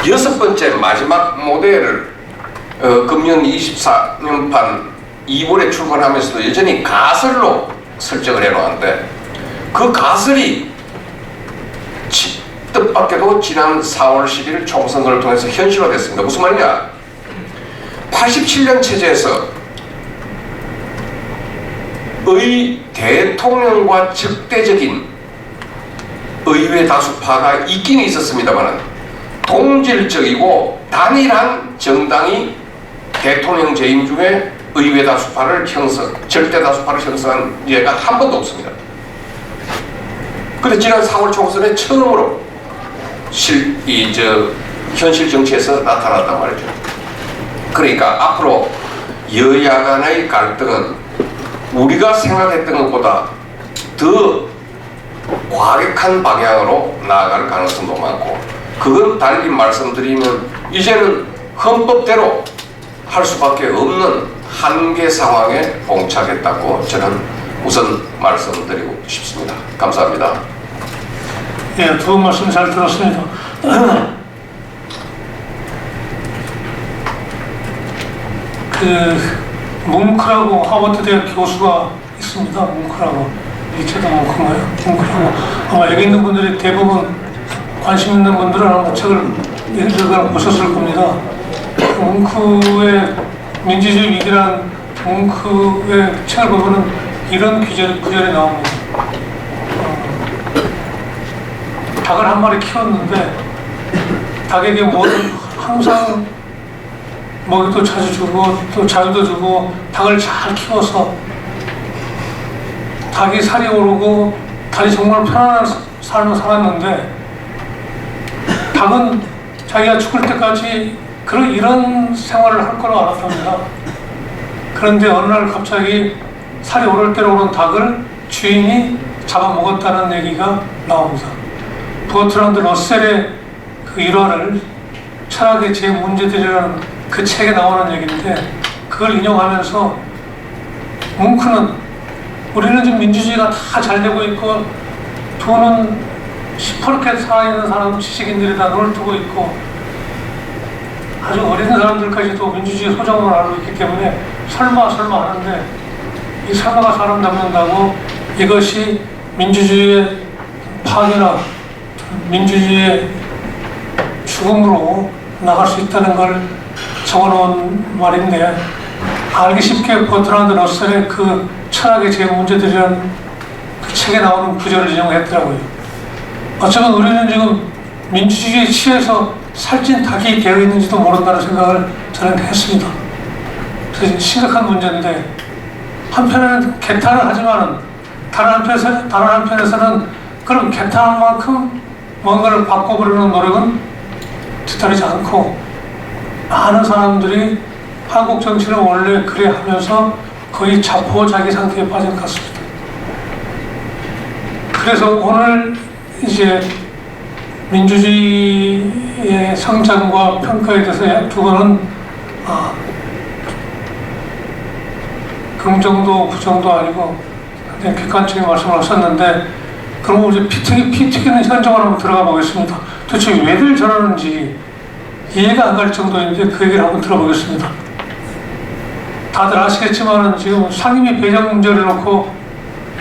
6번째 마지막 모델을 금년 24년판 2월에 출간하면서도 여전히 가설로 설정을 해놓았는데, 그 가설이 뜻밖에도 지난 4월 10일 총선거를 통해서 현실화됐습니다. 무슨 말이냐? 87년 체제에서 대통령과 적대적인 의회 다수파가 있긴 있었습니다만, 동질적이고 단일한 정당이 대통령 재임 중에 의회 다수파를 절대 다수파를 형성한 예가 한 번도 없습니다. 그런데 지난 4월 총선에 처음으로 현실 정치에서 나타났단 말이죠. 그러니까 앞으로 여야 간의 갈등은 우리가 생각했던 것보다 더 과격한 방향으로 나아갈 가능성도 많고, 그건 달리 말씀드리면 이제는 헌법대로 할 수밖에 없는 한계 상황에 봉착했다고 저는 우선 말씀드리고 싶습니다. 감사합니다. 예, 두 분 말씀 잘 들었습니다. 뭉크라고 하버드 대학 교수가 있습니다. 뭉크라고. 리처드 뭉크인가요? 뭉크라고. 아마 여기 있는 분들이 대부분 관심 있는 분들은 아마 책을 읽으거나 보셨을 겁니다. 뭉크의 민주주의 위기란 뭉크의 책을 보면은 이런 구절이 나옵니다. 닭을 한 마리 키웠는데 닭에게 항상 먹이도 자주 주고 또 자유도 주고 닭을 잘 키워서 닭이 살이 오르고 닭이 정말 편안한 삶을 살았는데, 닭은 자기가 죽을 때까지 이런 생활을 할 거라고 알았답니다. 그런데 어느 날 갑자기 살이 오를 대로 오른 닭을 주인이 잡아먹었다는 얘기가 나옵니다. 버트란드 러셀의 그 일화를 철학의 제 문제들이라는 그 책에 나오는 얘기인데, 그걸 인용하면서 뭉크는 우리는 지금 민주주의가 다 잘 되고 있고 돈은 시퍼렇게 살아있는 사람 지식인들이 다 눈을 뜨고 있고 아주 어린 사람들까지도 민주주의 소정을 알고 있기 때문에 설마 하는데, 이 설마가 사람 잡는다고 이것이 민주주의의 파괴나 민주주의의 죽음으로 나갈 수 있다는 걸 적어놓은 말인데, 알기 쉽게 버트란드 러셀의 그 철학의 제 문제들이라는 그 책에 나오는 구절을 인용했더라고요. 어쩌면 우리는 지금 민주주의에 취해서 살찐 닭이 되어 있는지도 모른다는 생각을 저는 했습니다. 그래서 심각한 문제인데, 한편에는 개탄을 하지만은 다른 한편에서는 그럼 개탄한 만큼 뭔가를 바꿔보려는 노력은 뒤따르지 않고, 많은 사람들이 한국 정치를 원래 그래 하면서 거의 자포자기 상태에 빠진 것 같습니다. 그래서 오늘 이제 민주주의의 성장과 평가에 대해서 두 분은 긍정도 부정도 아니고 굉장히 객관적인 말씀을 하셨는데, 그럼 이제 피 튀기는 현장으로 한번 들어가 보겠습니다. 도대체 왜들 저러는지 이해가 안 갈 정도인데 그 얘기를 한번 들어보겠습니다. 다들 아시겠지만 지금 상임위 배정 문제를 놓고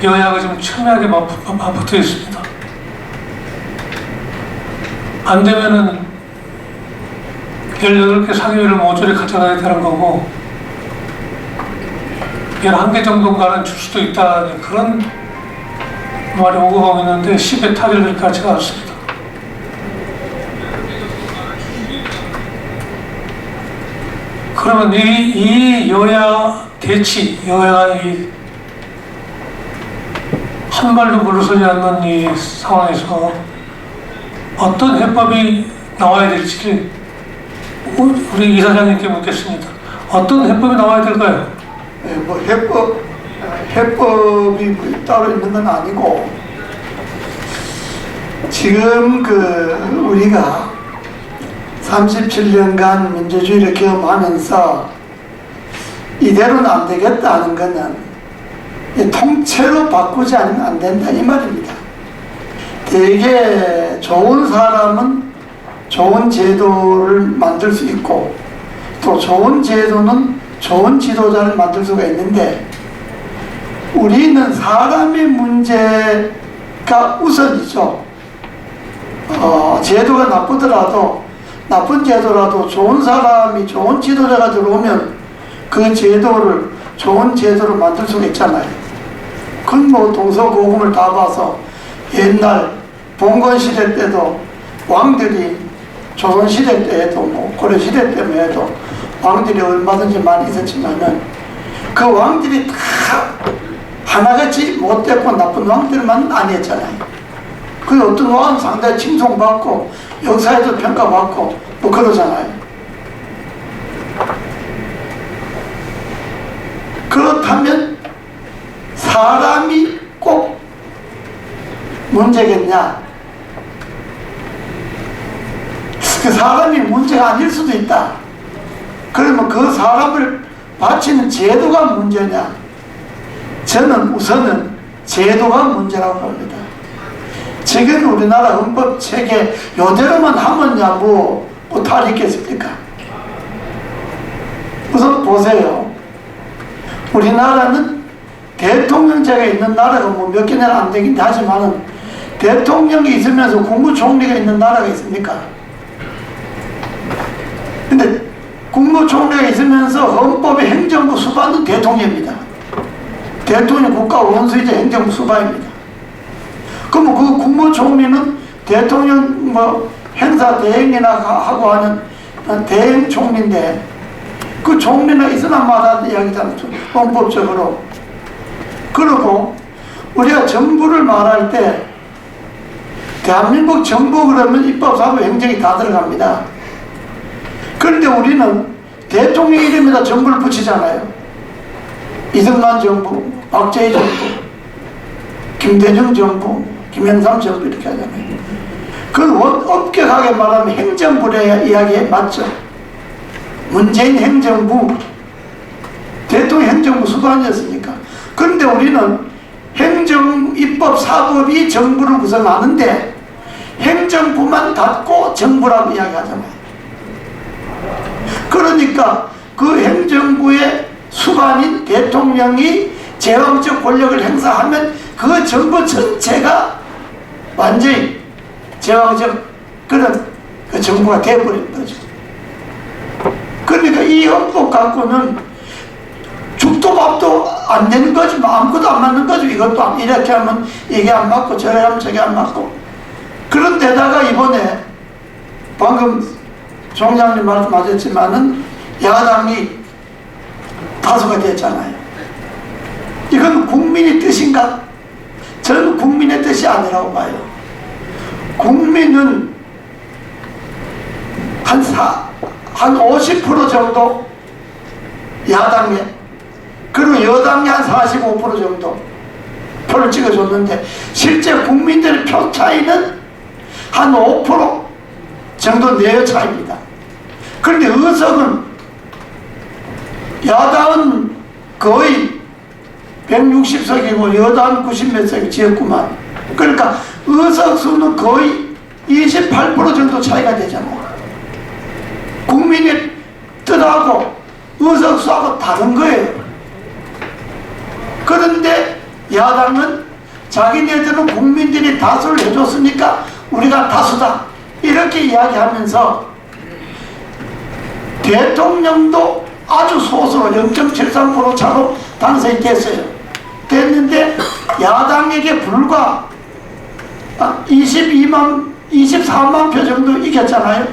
여야가 좀 첨예하게 맞붙어 있습니다. 안 되면은 18개 상임위를 모조리 가져가야 되는 거고 11개 정도인가는 줄 수도 있다, 그런 말이 오고 가고 있는데 10에 타결될 것 같지가 않습니다. 그러면 이 여야 대치, 여야가 한 발도 물러서지 않는 이 상황에서 어떤 해법이 나와야 될지 우리 이사장님께 묻겠습니다. 어떤 해법이 나와야 될까요? 네, 뭐 해법이 뭐 따로 있는 건 아니고, 지금 우리가 37년간 민주주의를 경험하면서 이대로는 안 되겠다는 것은 통째로 바꾸지 않으면 안 된다 이 말입니다. 되게 좋은 사람은 좋은 제도를 만들 수 있고 또 좋은 제도는 좋은 지도자를 만들 수가 있는데 우리는 사람의 문제가 우선이죠. 제도가 나쁘더라도 나쁜 제도라도 좋은 사람이 좋은 지도자가 들어오면 그 제도를 좋은 제도로 만들 수가 있잖아요. 그건 뭐 동서고금을 다 봐서 옛날 봉건시대 때도 왕들이 조선시대 때에도 뭐 고려시대 때만 해도 왕들이 얼마든지 많이 있었지만은 그 왕들이 다 하나같이 못됐고 나쁜 왕들만 아니었잖아요. 그 어떤 왕은 상당히 칭송받고 역사에도 평가받고 뭐 그러잖아요. 그렇다면 사람이 꼭 문제겠냐? 그 사람이 문제가 아닐 수도 있다. 그러면 그 사람을 바치는 제도가 문제냐? 저는 우선은 제도가 문제라고 봅니다. 지금 우리나라 헌법 체계 요대로만 하면야 뭐 탈이 있겠습니까? 우선 보세요. 우리나라는 대통령제가 있는 나라가 뭐 몇 개나 안 되긴 하지만은 대통령이 있으면서 국무총리가 있는 나라가 있습니까? 근데 국무총리가 있으면서 헌법의 행정부 수반은 대통령입니다. 대통령 국가 원수이자 행정부 수반입니다. 그럼 그 국무총리는 대통령 뭐 행사 대행이나 하고 하는 대행 총리인데 그 총리는 있으나 마라는 이야기잖아요. 헌법적으로. 그리고 우리가 정부를 말할 때 대한민국 정부 그러면 입법, 사법, 행정이 다 들어갑니다. 그런데 우리는 대통령 이름에다 정부를 붙이잖아요. 이승만 정부, 박정희 정부, 김대중 정부, 김영삼 정부 이렇게 하잖아요. 그건 엄격하게 말하면 행정부의 이야기에 맞죠. 문재인 행정부, 대통령 행정부 수반이었으니까. 그런데 우리는 행정, 입법, 사법이 정부를 구성하는데 행정부만 갖고 정부라고 이야기하잖아요. 그러니까 그 행정부의 수반인 대통령이 제왕적 권력을 행사하면 그 정부 전체가 완전히 제왕적 그런 그 정부가 되어버린 거죠. 그러니까 이 헌법 갖고는 죽도 밥도 안 되는 거지, 뭐 아무것도 안 맞는 거죠. 이것도 이렇게 하면 이게 안 맞고 저렇게 하면 저게 안 맞고. 그런데다가 이번에 방금 총장님 말씀하셨지만은 야당이 다수가 됐잖아요. 이건 국민의 뜻인가? 저는 국민의 뜻이 아니라고 봐요. 국민은 한 50% 정도 야당에, 그리고 여당이 한 45% 정도 표를 찍어줬는데 실제 국민들의 표 차이는 한 5% 정도 내외 차이입니다. 그런데 의석은 야당은 거의 160석이고 여당은 90몇 석이 지었구만. 그러니까 의석 수는 거의 28% 정도 차이가 되잖아요. 국민의 뜻하고 의석 수하고 다른 거예요. 그런데 야당은 자기네들은 국민들이 다수를 해줬으니까 우리가 다수다 이렇게 이야기하면서 대통령도 아주 소수로 0.73% 차로 당선이 됐어요. 됐는데 야당에게 불과 24만 표 정도 이겼잖아요.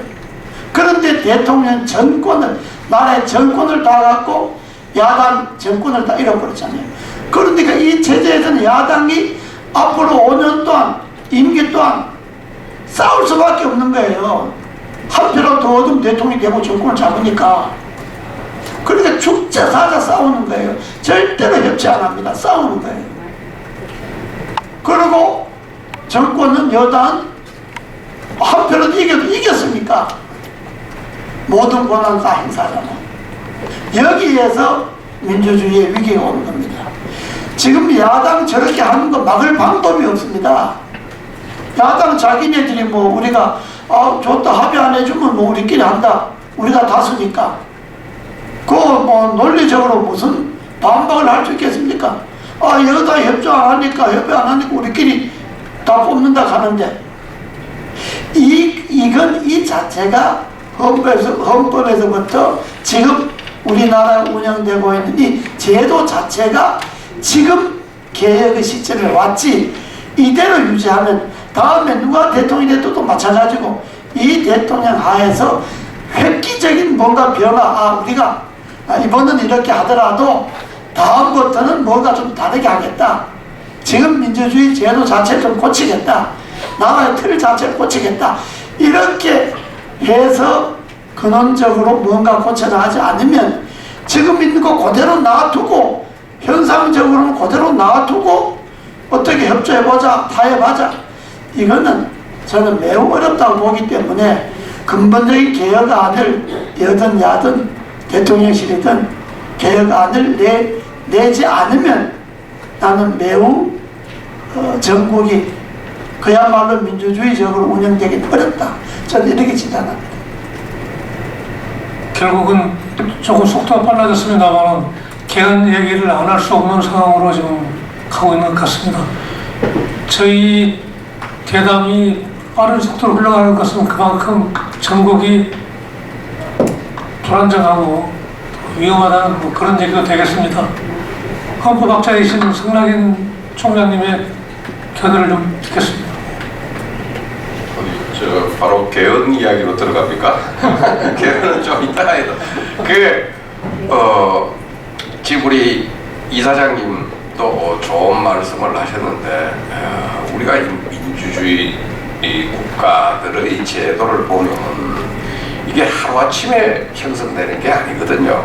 그런데 대통령 정권을, 나라의 정권을 다 갖고 야당 정권을 다 잃어버렸잖아요. 그러니까 이 체제에서는 야당이 앞으로 5년 동안, 임기 동안 싸울 수밖에 없는 거예요. 한 표라도 더 얻으면 대통령이 되고 정권을 잡으니까. 그러니까 죽자 사자 싸우는 거예요. 절대로 협치 안 합니다. 싸우는 거예요. 그리고 정권은 여당 한 표라도 이겨도 이겼으니까 모든 권한 다 행사하잖아요. 여기에서 민주주의의 위기가 오는 겁니다. 지금 야당 저렇게 하는 거 막을 방법이 없습니다. 야당 자기네들이 뭐 우리가 좋다 합의 안 해주면 뭐 우리끼리 한다. 우리가 다수니까. 그 뭐 논리적으로 무슨 반박을 할 수 있겠습니까? 여기다 협조 안 하니까 협의 안 하니까 우리끼리 다 뽑는다 하는데 이건 이 자체가 헌법에서부터 지금 우리나라 운영되고 있는 이 제도 자체가 지금 개혁의 시점에 왔지, 이대로 유지하면 다음에 누가 대통령이 돼도 또 마찬가지고, 이 대통령 하에서 획기적인 뭔가 변화, 우리가 이번은 이렇게 하더라도 다음부터는 뭔가 좀 다르게 하겠다, 지금 민주주의 제도 자체를 좀 고치겠다, 나라의 틀 자체를 고치겠다, 이렇게 해서 근원적으로 뭔가 고쳐나가지 않으면 지금 있는 거 그대로 놔두고, 현상적으로는 그대로 놔두고 어떻게 협조해보자, 타협하자, 이거는 저는 매우 어렵다고 보기 때문에 근본적인 개혁안을 여든 야든 대통령실이든 개혁안을 내지 않으면 나는 매우 전국이 그야말로 민주주의적으로 운영되기 어렵다, 저는 이렇게 진단합니다. 결국은 조금 속도가 빨라졌습니다만 개헌 얘기를 안 할 수 없는 상황으로 지금 가고 있는 것 같습니다. 저희 대담이 빠른 속도로 흘러가는 것은 그만큼 전국이 불안정하고 위험하다는 그런 얘기가 되겠습니다. 헌법학자이신 성낙인 총장님의 견해를 좀 듣겠습니다. 바로 개헌 이야기로 들어갑니까? 개헌은 좀 이따 해도. 지금 우리 이사장님도 좋은 말씀을 하셨는데, 우리가 민주주의 국가들의 제도를 보면 이게 하루아침에 형성되는 게 아니거든요.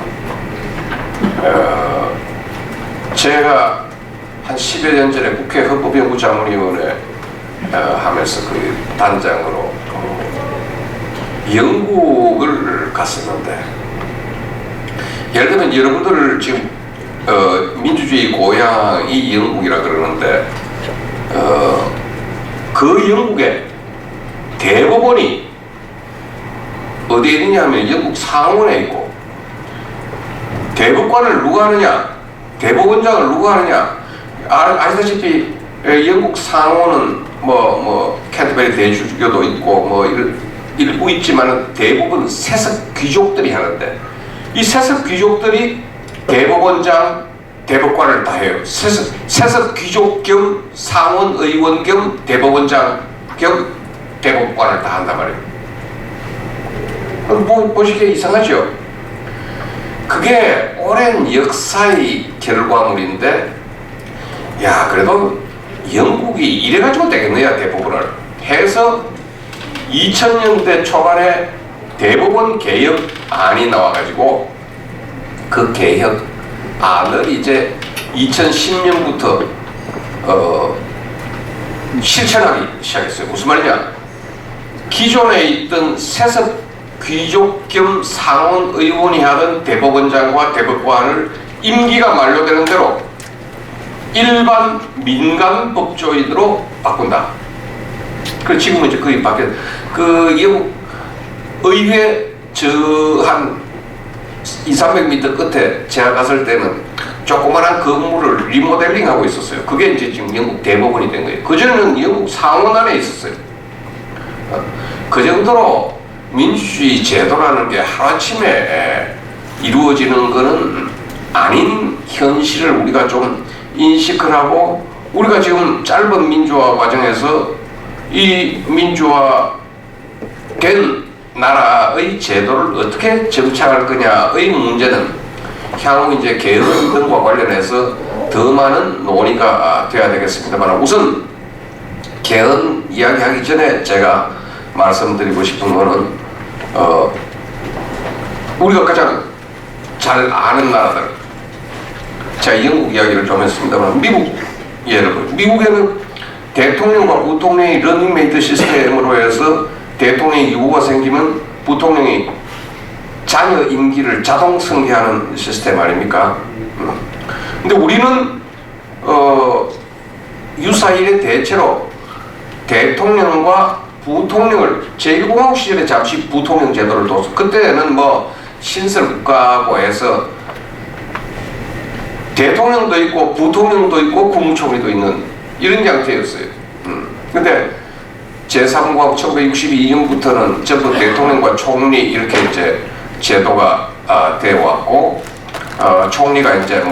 제가 한 10여 년 전에 국회 헌법연구자문위원회 하면서 그 단장으로 영국을 갔었는데, 예를 들면 여러분들 지금 민주주의 고향이 영국이라 그러는데, 그 영국의 대법원이 어디에 있느냐 하면 영국 상원에 있고, 대법관을 누가 하느냐, 대법원장을 누가 하느냐, 아시다시피 영국 상원은 캔터베리 대주교도 있고 일부 있지만 대부분 세습 귀족들이 하는데, 이 세습 귀족들이 대법원장, 대법관을 다 해요. 세습 귀족 겸 상원 의원 겸 대법원장 겸 대법관을 다 한단 말이에요. 보시기에 이상하죠? 그게 오랜 역사의 결과물인데, 그래도 영국이 이래가지고 되겠느냐, 대법원을 해서 2000년대 초반에 대법원 개혁안이 나와가지고 그 개혁안을 이제 2010년부터 실천하기 시작했어요. 무슨 말이냐? 기존에 있던 세습 귀족 겸 상원 의원이 하던 대법원장과 대법관을 임기가 만료되는 대로 일반 민간 법조인으로 바꾼다. 그 지금은 이제 거의 바뀌었. 영국 의회 저 한 200~300m 끝에 제가 갔을 때는 조그만한 건물을 리모델링하고 있었어요. 그게 이제 지금 영국 대법원이 된 거예요. 그전에는 영국 상원 안에 있었어요. 그 정도로 민주주의 제도라는 게 하루아침에 이루어지는 것은 아닌 현실을 우리가 좀 인식을 하고, 우리가 지금 짧은 민주화 과정에서 이 민주화된 나라의 제도를 어떻게 정착할 거냐의 문제는 향후 이제 개헌 등과 관련해서 더 많은 논의가 돼야 되겠습니다만, 우선 개헌 이야기하기 전에 제가 말씀드리고 싶은 거는 우리가 가장 잘 아는 나라들, 제가 영국 이야기를 좀 했습니다만, 미국 예를 들어 미국에는 대통령과 부통령이 러닝메이트 시스템으로 해서 대통령이 유고가 생기면 부통령이 자녀 임기를 자동 승계하는 시스템 아닙니까? 근데 우리는 유사일에 대체로 대통령과 부통령을 제1공화국 시절에 잠시 부통령 제도를 뒀어. 그때는 뭐 신설 국가고 해서 대통령도 있고 부통령도 있고 국무총리도 있는 이런 양태였어요. 근데 제3공화국 1962년부터는 전부 대통령과 총리 이렇게 이제 제도가 되어 왔고, 총리가 이제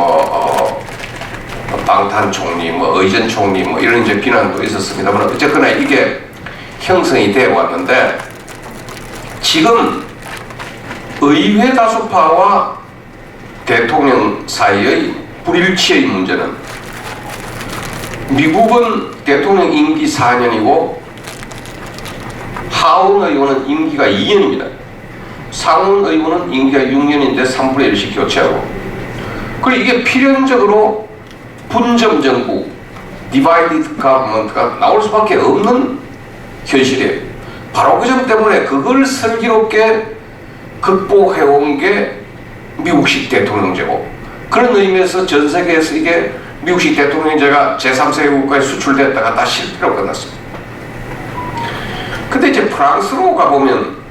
방탄 총리, 의전 총리 이런 이제 비난도 있었습니다만 어쨌거나 이게 형성이 되어 왔는데, 지금 의회 다수파와 대통령 사이의 불일치의 문제는, 미국은 대통령 임기 4년이고 하원 의원은 임기가 2년입니다. 상원 의원은 임기가 6년인데 3분의 1씩 교체하고, 그리고 이게 필연적으로 분점 정부, 디바이디드 가버먼트가 나올 수밖에 없는 현실이에요. 바로 그 점 때문에 그걸 슬기롭게 극복해온 게 미국식 대통령제고, 그런 의미에서 전 세계에서 이게 미국식 대통령제가 제3세계 국가에 수출됐다가 다 실패로 끝났습니다. 근데 이제 프랑스로 가보면,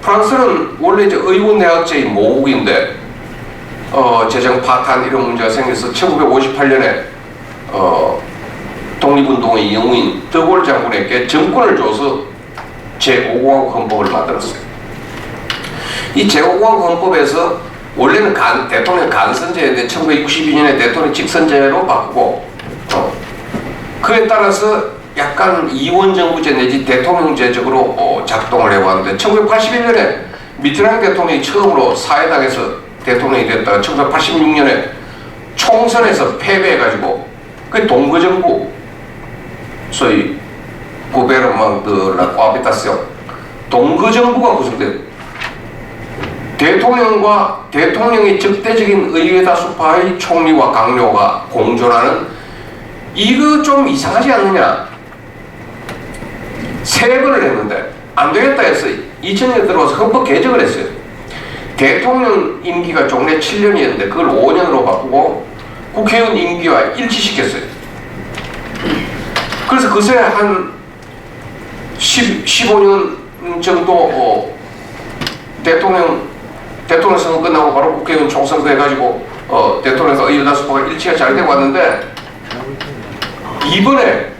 프랑스는 원래 이제 의원내각제의 모국인데 재정 파탄 이런 문제가 생겨서 1958년에 독립운동의 영웅인 드골 장군에게 정권을 줘서 제5공화국 헌법을 만들었어요. 이 제5공화국 헌법에서 원래는 대통령 간선제인데 1962년에 대통령 직선제로 바꾸고, 그에 따라서 약간 이원정부제 내지 대통령제적으로 작동을 해왔는데, 1981년에 미트랑 대통령이 처음으로 사회당에서 대통령이 됐다가 1986년에 총선에서 패배해가지고 그 동거정부, 소위 구베르먼드 라 꽈비타스용 동거정부가 구성된, 대통령과 대통령의 적대적인 의회 다수파의 총리와 강요가 공존하는, 이거 좀 이상하지 않느냐. 3번을 했는데 안 되겠다 해서 2000년에 들어와서 헌법 개정을 했어요. 대통령 임기가 종래 7년이었는데 그걸 5년으로 바꾸고 국회의원 임기와 일치시켰어요. 그래서 그새 한 15년 정도 대통령 선거 끝나고 바로 국회의원 총선거 해가지고 대통령과 의회 다수파가 일치가 잘 되고 왔는데, 이번에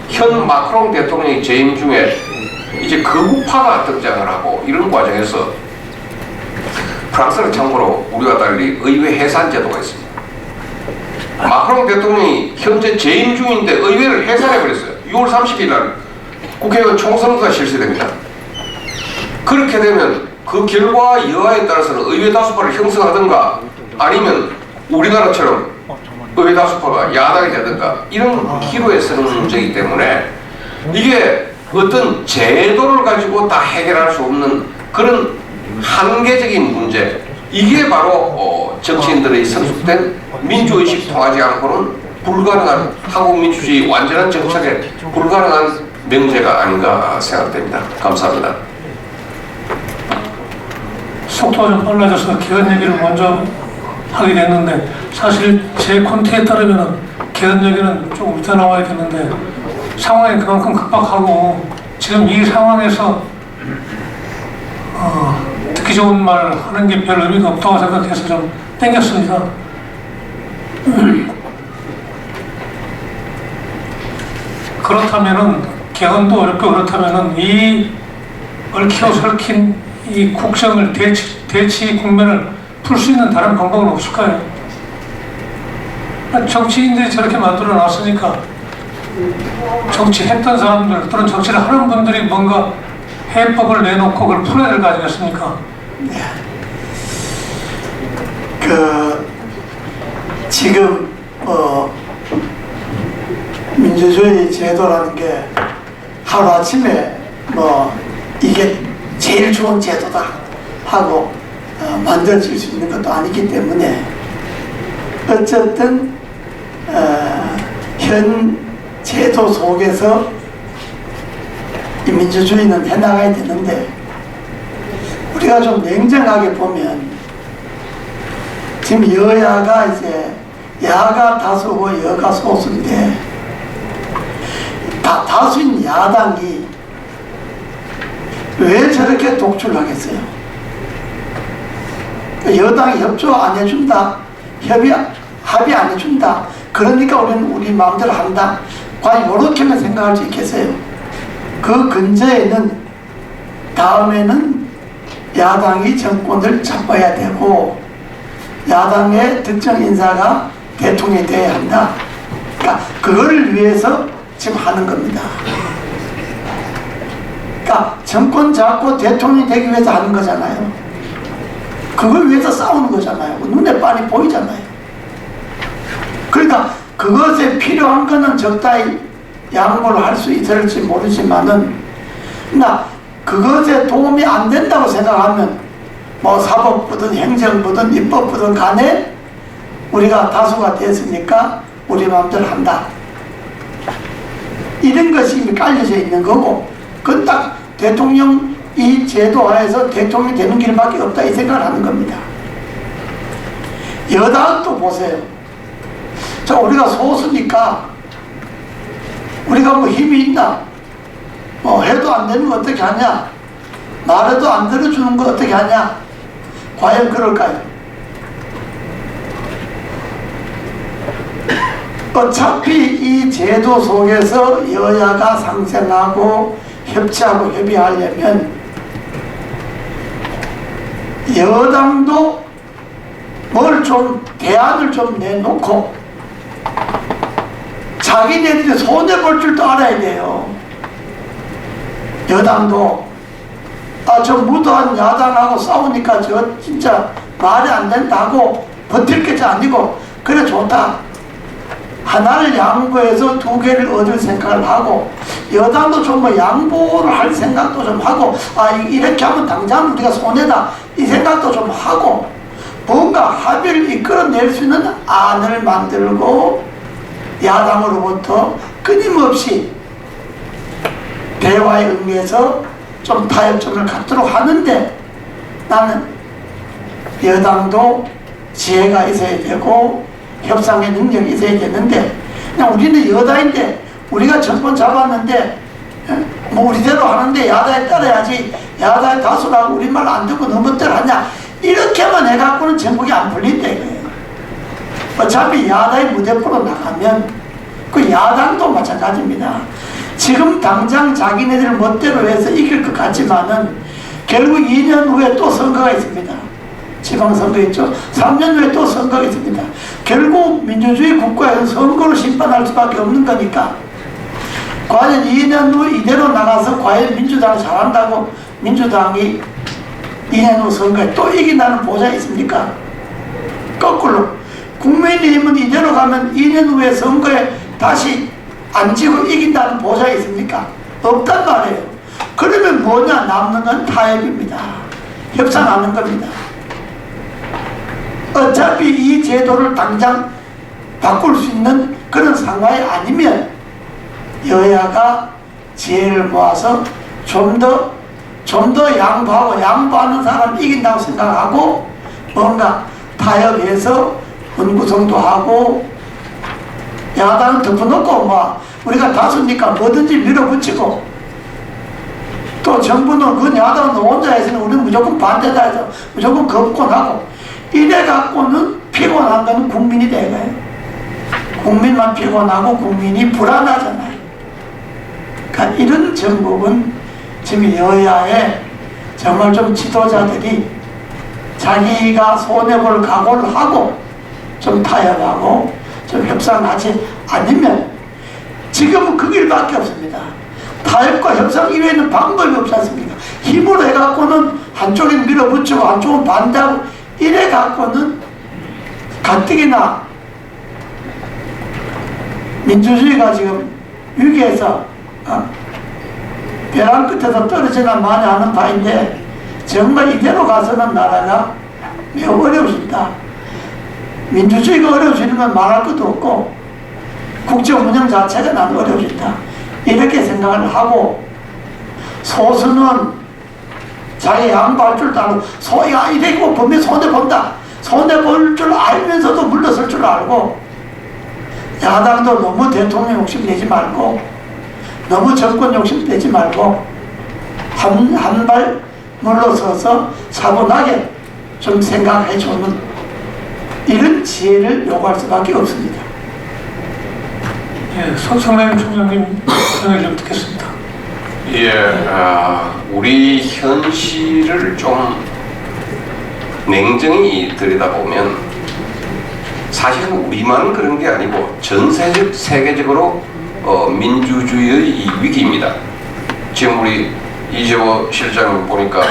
현 마크롱 대통령이 재임 중에 이제 극우파가 등장을 하고, 이런 과정에서 프랑스는 참고로 우리와 달리 의회 해산 제도가 있습니다. 마크롱 대통령이 현재 재임 중인데 의회를 해산해버렸어요. 6월 30일 날 국회의원 총선거가 실시됩니다. 그렇게 되면 그 결과 여하에 따라서는 의회 다수파를 형성하든가, 아니면 우리나라처럼 의회 다수파가 야당이 되든가, 이런 기로에 서는 문제이기 때문에 이게 어떤 제도를 가지고 다 해결할 수 없는 그런 한계적인 문제, 이게 바로 정치인들의 성숙된 민주의식 통하지 않고는 불가능한, 한국 민주주의 완전한 정착에 불가능한 명제가 아닌가 생각됩니다. 감사합니다. 속도가 좀 빨라져서 개헌 얘기를 먼저 하게 됐는데, 사실 제 콘티에 따르면 개헌 얘기는 조금 이따 나와야 되는데, 상황이 그만큼 급박하고 지금 이 상황에서 듣기 좋은 말 하는 게 별 의미가 없다고 생각해서 좀 땡겼습니다. 그렇다면은, 개헌도 어렵고 그렇다면은 이 얽혀 설킨 이 국정을 대치 국면을 풀 수 있는 다른 방법은 없을까요? 정치인들이 저렇게 만들어 놨으니까 정치했던 사람들 또는 정치를 하는 분들이 뭔가 해법을 내놓고 그걸 풀어야 될 거 아니겠습니까? 네. 지금 민주주의 제도라는 게 하루아침에 이게 제일 좋은 제도다 하고 만들어질 수 있는 것도 아니기 때문에, 어쨌든 현 제도 속에서 이 민주주의는 해나가야 되는데, 우리가 좀 냉정하게 보면 지금 여야가 이제 야가 다수고 여가 소수인데, 다수인 야당이 왜 저렇게 독출하겠어요? 여당이 협조 안 해준다, 합의 안 해준다, 그러니까 우리는 우리 마음대로 한다. 과연 이렇게만 생각할 수 있겠어요? 그 근저에는 다음에는 야당이 정권을 잡아야 되고 야당의 특정 인사가 대통령이 되어야 한다. 그러니까 그걸 위해서 지금 하는 겁니다. 그러니까 정권 잡고 대통령이 되기 위해서 하는 거잖아요. 그걸 위해서 싸우는 거잖아요. 눈에 빤히 보이잖아요. 그러니까 그것에 필요한 거는 적당히 양보를 할 수 있을지 모르지만은, 나 그것에 도움이 안 된다고 생각하면 뭐 사법부든 행정부든 입법부든 간에 우리가 다수가 됐으니까 우리 마음대로 한다, 이런 것이 이미 깔려져 있는 거고, 그건 딱 대통령 이 제도 하에서 대통령이 되는 길밖에 없다 이 생각을 하는 겁니다. 여당도 보세요. 자, 우리가 소수니까 우리가 뭐 힘이 있나, 뭐 해도 안 되는 거 어떻게 하냐, 말해도 안 들어주는 거 어떻게 하냐, 과연 그럴까요? 어차피 이 제도 속에서 여야가 상생하고 협치하고 협의하려면 여당도 뭘 좀 대안을 좀 내놓고 자기네들이 손해볼 줄도 알아야 돼요. 여당도 저 무도한 야당하고 싸우니까 저 진짜 말이 안 된다고 버틸 게 아니고 그래 좋다, 하나를 양보해서 두 개를 얻을 생각을 하고, 여당도 좀 뭐 양보를 할 생각도 좀 하고, 이렇게 하면 당장 우리가 손해다 이 생각도 좀 하고, 뭔가 합의를 이끌어낼 수 있는 안을 만들고 야당으로부터 끊임없이 대화에 응해서 좀 타협점을 갖도록 하는데, 나는 여당도 지혜가 있어야 되고 협상의 능력이 있어야 되는데, 그냥 우리는 여당인데 우리가 정권 잡았는데 뭐 우리대로 하는데 야당에 따라야지, 야당의 다수라고 우리 말 안 듣고 너무 멋대로 하냐, 이렇게만 해갖고는 정국이 안 풀린다 이거예요. 어차피 야당이 무대포로 나가면 그 야당도 마찬가지입니다. 지금 당장 자기네들 멋대로 해서 이길 것 같지만은 결국 2년 후에 또 선거가 있습니다. 지방선거 있죠. 3년 후에 또 선거가 있습니다. 결국 민주주의 국가에서 선거로 심판할 수밖에 없는 거니까, 과연 2년 후 이대로 나가서 과연 민주당이 잘한다고 민주당이 2년 후 선거에 또 이긴다는 보장이 있습니까? 거꾸로 국민의힘은 이대로 가면 2년 후에 선거에 다시 안 지고 이긴다는 보장이 있습니까? 없단 말이에요. 그러면 뭐냐, 남는 건 타협입니다. 협상하는 겁니다. 어차피 이 제도를 당장 바꿀 수 있는 그런 상황이 아니면 여야가 지혜를 모아서 좀 더 양보하고, 양보하는 사람 이긴다고 생각하고 뭔가 타협해서 원구성도 하고, 야당은 덮어놓고 뭐 우리가 다수니까 뭐든지 밀어붙이고, 또 정부는 그 야당은 혼자 해서는 우리는 무조건 반대다 해서 무조건 거부권하고, 이래 갖고는 피곤한 건 국민이 되고요. 국민만 피곤하고 국민이 불안하잖아요. 그러니까 이런 정국은 지금 여야에 정말 좀 지도자들이 자기가 손해볼 각오를 하고 좀 타협하고 좀 협상하지 않으면, 지금은 그 길밖에 없습니다. 타협과 협상 이외에는 방법이 없지 않습니까? 힘으로 해갖고는 한쪽에 밀어붙이고 한쪽은 반대하고 이래 갖고는 가뜩이나 민주주의가 지금 위기에서 벼랑 끝에서 떨어지나 많이 하는 바인데, 정말 이대로 가서는 나라가 매우 어려워진다. 민주주의가 어려워지는 건 말할 것도 없고 국정 운영 자체가 난 어려워진다, 이렇게 생각을 하고, 소수는 자기 양보할 줄도 알고, 이래고 보면 손해본다, 손해볼 줄 알면서도 물러설 줄 알고, 야당도 너무 대통령 욕심 내지 말고 너무 정권 욕심 내지 말고 한 발 물러서서 차분하게 좀 생각해 주는 이런 지혜를 요구할 수밖에 없습니다. 예, 성남임 총장님 설명을 좀 듣겠습니다. 예, 우리 현실을 좀 냉정히 들여다보면 사실은 우리만 그런 게 아니고 전 세계적으로 민주주의의 이 위기입니다. 지금 우리 이재호 실장 보니까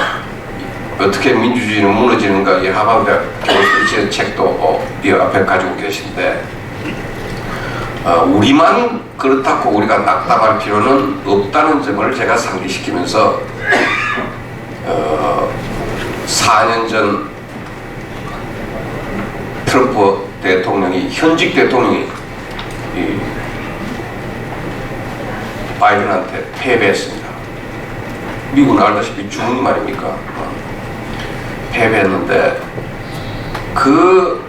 어떻게 민주주의는 무너지는가 이 하버드 교수의 책도 이 앞에 가지고 계신데 우리만 그렇다고 우리가 낙담할 필요는 없다는 점을 제가 상기시키면서 4년 전 트럼프 대통령이 현직 대통령이 바이든한테 패배했습니다. 미국은 알다시피 중국 말입니까? 패배했는데 그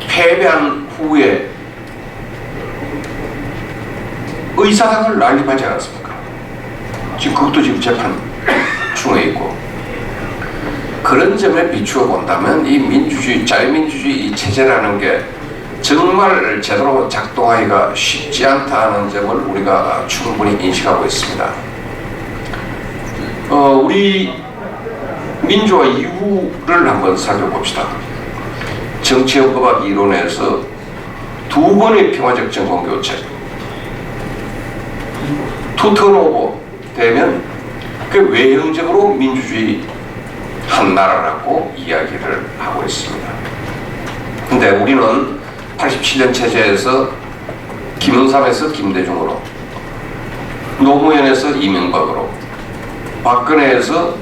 패배한 후에 의사당을 난립하지 않았습니까? 지금 그것도 지금 재판 중에 있고 그런 점에 비추어 본다면 이 민주주의, 자유민주주의 이 체제라는 게 정말 제대로 작동하기가 쉽지 않다는 점을 우리가 충분히 인식하고 있습니다. 우리 민주화 이후를 한번 살펴봅시다. 정치헌법학 이론에서 두 번의 평화적 정권교체 투턴오버 되면 그 외형적으로 민주주의 한 나라라고 이야기를 하고 있습니다. 근데 우리는 87년 체제에서 김영삼에서 김대중으로, 노무현에서 이명박으로, 박근혜에서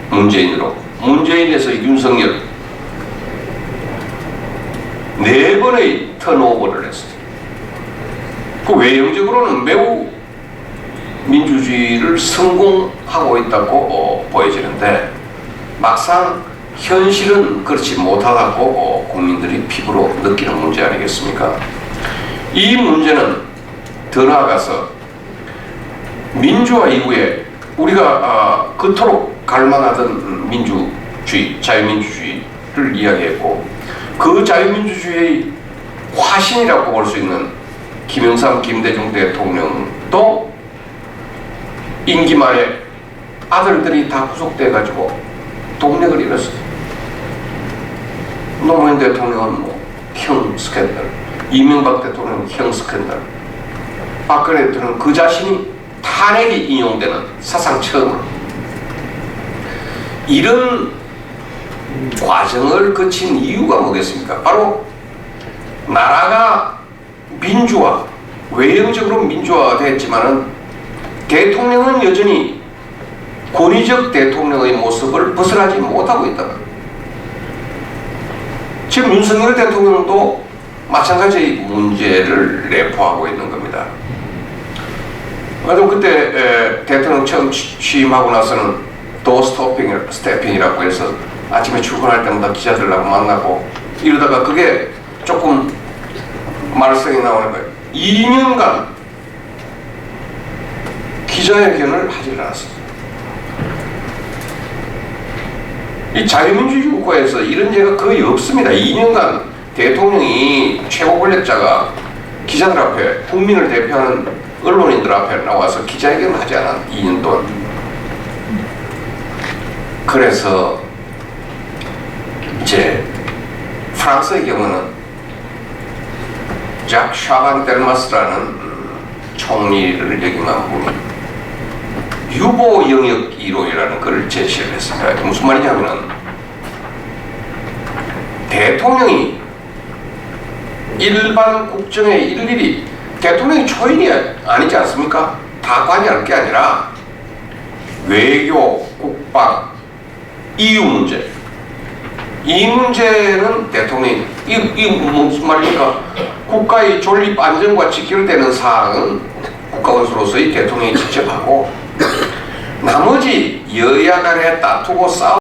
문재인으로, 문재인에서 윤석열 4번의 턴오버를 했어요. 그 외형적으로는 매우 민주주의를 성공하고 있다고 보여지는데 막상 현실은 그렇지 못하다고 국민들이 피부로 느끼는 문제 아니겠습니까? 이 문제는 더 나아가서 민주화 이후에 우리가 그토록 갈망하던 민주주의, 자유민주주의를 이야기했고 그 자유민주주의의 화신이라고 볼 수 있는 김영삼, 김대중 대통령도 임기 말에 아들들이 다 구속돼가지고 동력을 잃었어요. 노무현 대통령은 형 스캔들, 이명박 대통령은 형 스캔들, 박근혜 대통령은 그 자신이 탄핵이 인용되는 사상 처음으로 이런 과정을 거친 이유가 뭐겠습니까? 바로 나라가 민주화, 외형적으로 민주화가 됐지만은 대통령은 여전히 권위적 대통령의 모습을 벗어나지 못하고 있다. 지금 윤석열 대통령도 마찬가지의 문제를 내포하고 있는 겁니다. 그때 대통령 처음 취임하고 나서는 도 스태핑이라고 해서 아침에 출근할 때마다 기자들하고 만나고 이러다가 그게 조금 말썽이 나오는 거예요. 2년간 기자회견을 하지 않았습니다. 이 자유민주주의 국가에서 이런 예가 거의 없습니다. 2년간 대통령이 최고 권력자가 기자들 앞에, 국민을 대표하는 언론인들 앞에 나와서 기자회견을 하지 않은 2년 동안. 그래서 이제 프랑스의 경우는 작 샤반 델마스라는 총리를 역임한 분이 유보 영역 이론이라는 것을 제시를 했습니다. 무슨 말이냐면은 대통령이 일반 국정에 일일이 대통령이 초인이 아니지 않습니까? 다 관여할 게 아니라 외교, 국방, 이유 문제, 이 문제는 대통령이 이 무슨 말입니까? 국가의 존립 안정과 직결되는 사항은 국가원수로서의 대통령이 직접 하고 나머지 여야 간에 다투고 싸우고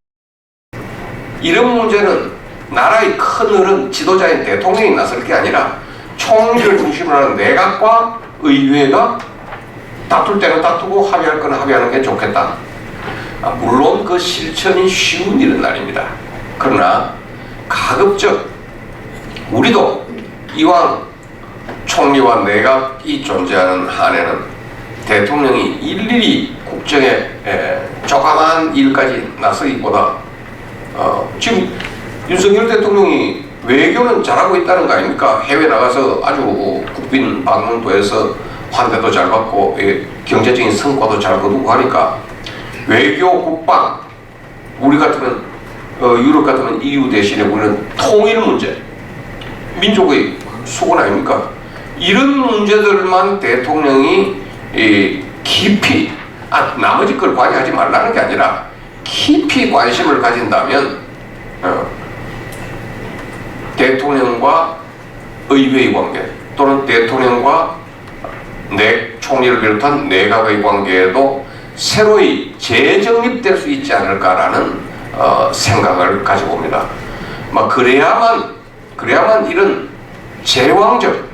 이런 문제는 나라의 큰 어른 지도자인 대통령이 나설 게 아니라 총리를 중심으로 하는 내각과 의회가 다툴 때는 다투고 합의할 거는 합의하는 게 좋겠다. 물론 그 실천이 쉬운 일은 아닙니다. 그러나 가급적 우리도 이왕 총리와 내각이 존재하는 한에는 대통령이 일일이 국정에 조그만 일까지 나서기보다 지금 윤석열 대통령이 외교는 잘하고 있다는 거 아닙니까? 해외 나가서 아주 국빈 방문도 해서 환대도 잘 받고 경제적인 성과도 잘 거두고 하니까 외교, 국방, 우리 같으면 유럽 같으면 EU 대신에 우리는 통일 문제, 민족의 수건 아닙니까? 이런 문제들만 대통령이 깊이 나머지 걸 관여하지 말라는 게 아니라 깊이 관심을 가진다면 대통령과 의회의 관계 또는 대통령과 총리를 비롯한 내각의 관계에도 새로이 재정립될 수 있지 않을까라는 생각을 가지고 옵니다. 그래야만 이런 제왕적,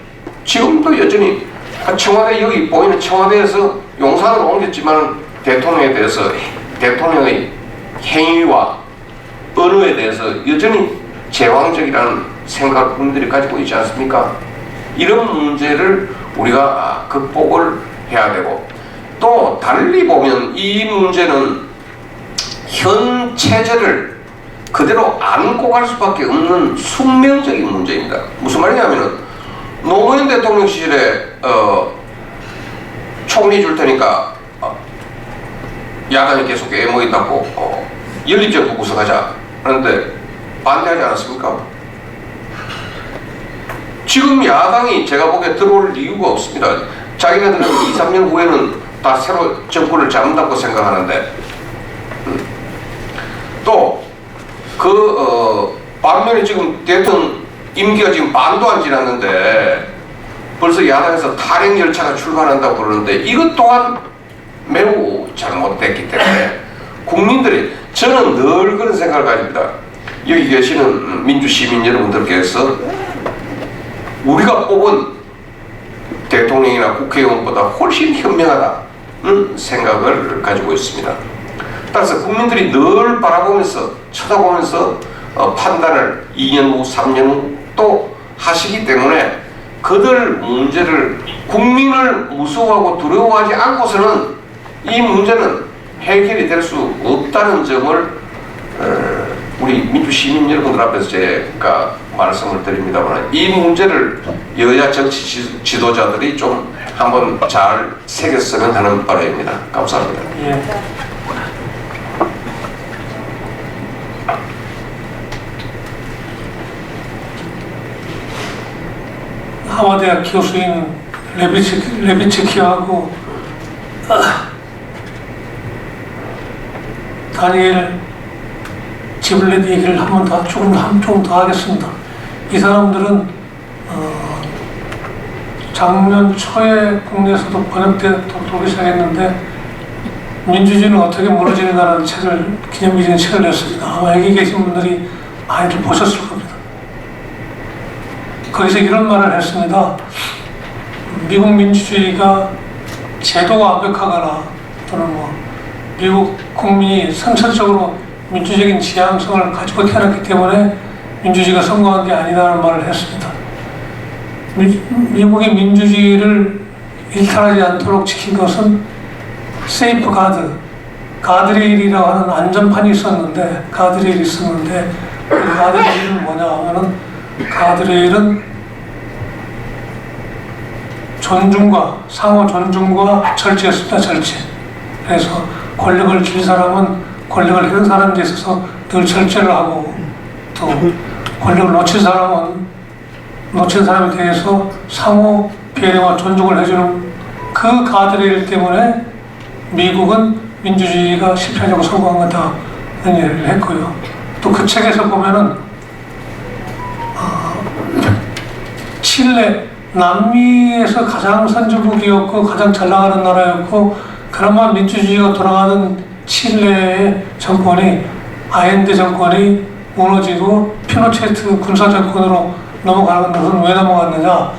지금도 여전히 청와대, 여기 보이는 청와대에서 용산으로 옮겼지만 대통령에 대해서 대통령의 행위와 언어에 대해서 여전히 제왕적이라는 생각 국민들이 가지고 있지 않습니까? 이런 문제를 우리가 극복을 해야 되고, 또 달리 보면 이 문제는 현 체제를 그대로 안고 갈 수밖에 없는 숙명적인 문제입니다. 무슨 말이냐면은 노무현 대통령 시절에 총리 줄 테니까 야당이 계속 애먹인다고 연립정부 구성하자 하는데 반대하지 않았습니까? 지금 야당이 제가 보기에 들어올 이유가 없습니다. 자기네들은 2, 3년 후에는 다 새로 정권을 잡는다고 생각하는데 또 반면에 지금 대통령 임기가 지금 반도 안 지났는데 벌써 야당에서 탈핵 열차가 출발한다고 그러는데 이것 또한 매우 잘못됐기 때문에 국민들이, 저는 늘 그런 생각을 가집니다. 여기 계시는 민주시민 여러분들께서 우리가 뽑은 대통령이나 국회의원보다 훨씬 현명하다는 생각을 가지고 있습니다. 따라서 국민들이 늘 바라보면서 쳐다보면서 판단을 2년 후, 3년 후 또 하시기 때문에 그들 문제를, 국민을 무서워하고 두려워하지 않고서는 이 문제는 해결이 될 수 없다는 점을 우리 민주시민 여러분들 앞에서 제가 말씀을 드립니다만, 이 문제를 여야 정치 지도자들이 좀 한번 잘 새겼으면 하는 바람입니다. 감사합니다. 예. 하버드대학 교수인 레비츠키하고 다니엘 지블렛 얘기를 조금 더 하겠습니다. 이 사람들은 작년 초에 국내에서도 번역되기 시작했는데 민주주의는 어떻게 무너지는가라는 책을, 기념비적인 책을 냈습니다. 아마 여기 계신 분들이 많이들 보셨을 겁니다. 거기서 이런 말을 했습니다. 미국 민주주의가 제도가 완벽하거나 또는 미국 국민이 선천적으로 민주적인 지향성을 가지고 태어났기 때문에 민주주의가 성공한 게 아니라는 말을 했습니다. 미국의 민주주의를 일탈하지 않도록 지킨 것은 세이프 가드레일이라고 하는 안전판이 있었는데, 그 가드레일은 뭐냐 하면은, 가드레일은 상호 존중과 절제였습니다. 절제. 그래서 권력을 쥘 사람은 권력을 잃은 사람에 있어서 늘 절제를 하고, 또 권력을 놓친 사람에 대해서 상호 배려와 존중을 해주는 그 가드레일 때문에 미국은 민주주의가 실패하고 성공한 거다는 얘기를 했고요. 또 그 책에서 보면은 칠레, 남미에서 가장 선진국이었고 가장 잘 나가는 나라였고, 그나마 민주주의가 돌아가는 칠레의 정권이, 아엔데 정권이 무너지고 피노체트 군사 정권으로 넘어가는 것은 왜 넘어갔느냐?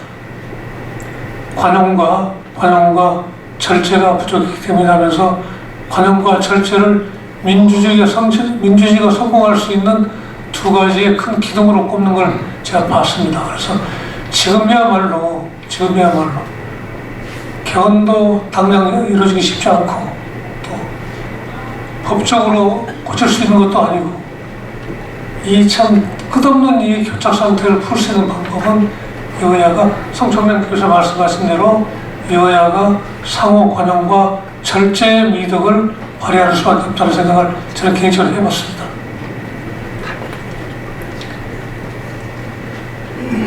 관용과 절제가 부족했기 때문이라면서 관용과 절제를 민주주의가 성공할 수 있는 두 가지의 큰 기둥으로 꼽는 걸 제가 봤습니다. 그래서 지금이야말로 개헌도 당장 이루어지기 쉽지 않고 또 법적으로 고칠 수 있는 것도 아니고 이 참 끝없는 이 교착 상태를 풀 수 있는 방법은 여야가 성총명 교수 말씀하신 대로 여야가 상호 관용과 절제의 미덕을 발휘하는 수밖에 없다는 생각을 저는 개인적으로 해봤습니다.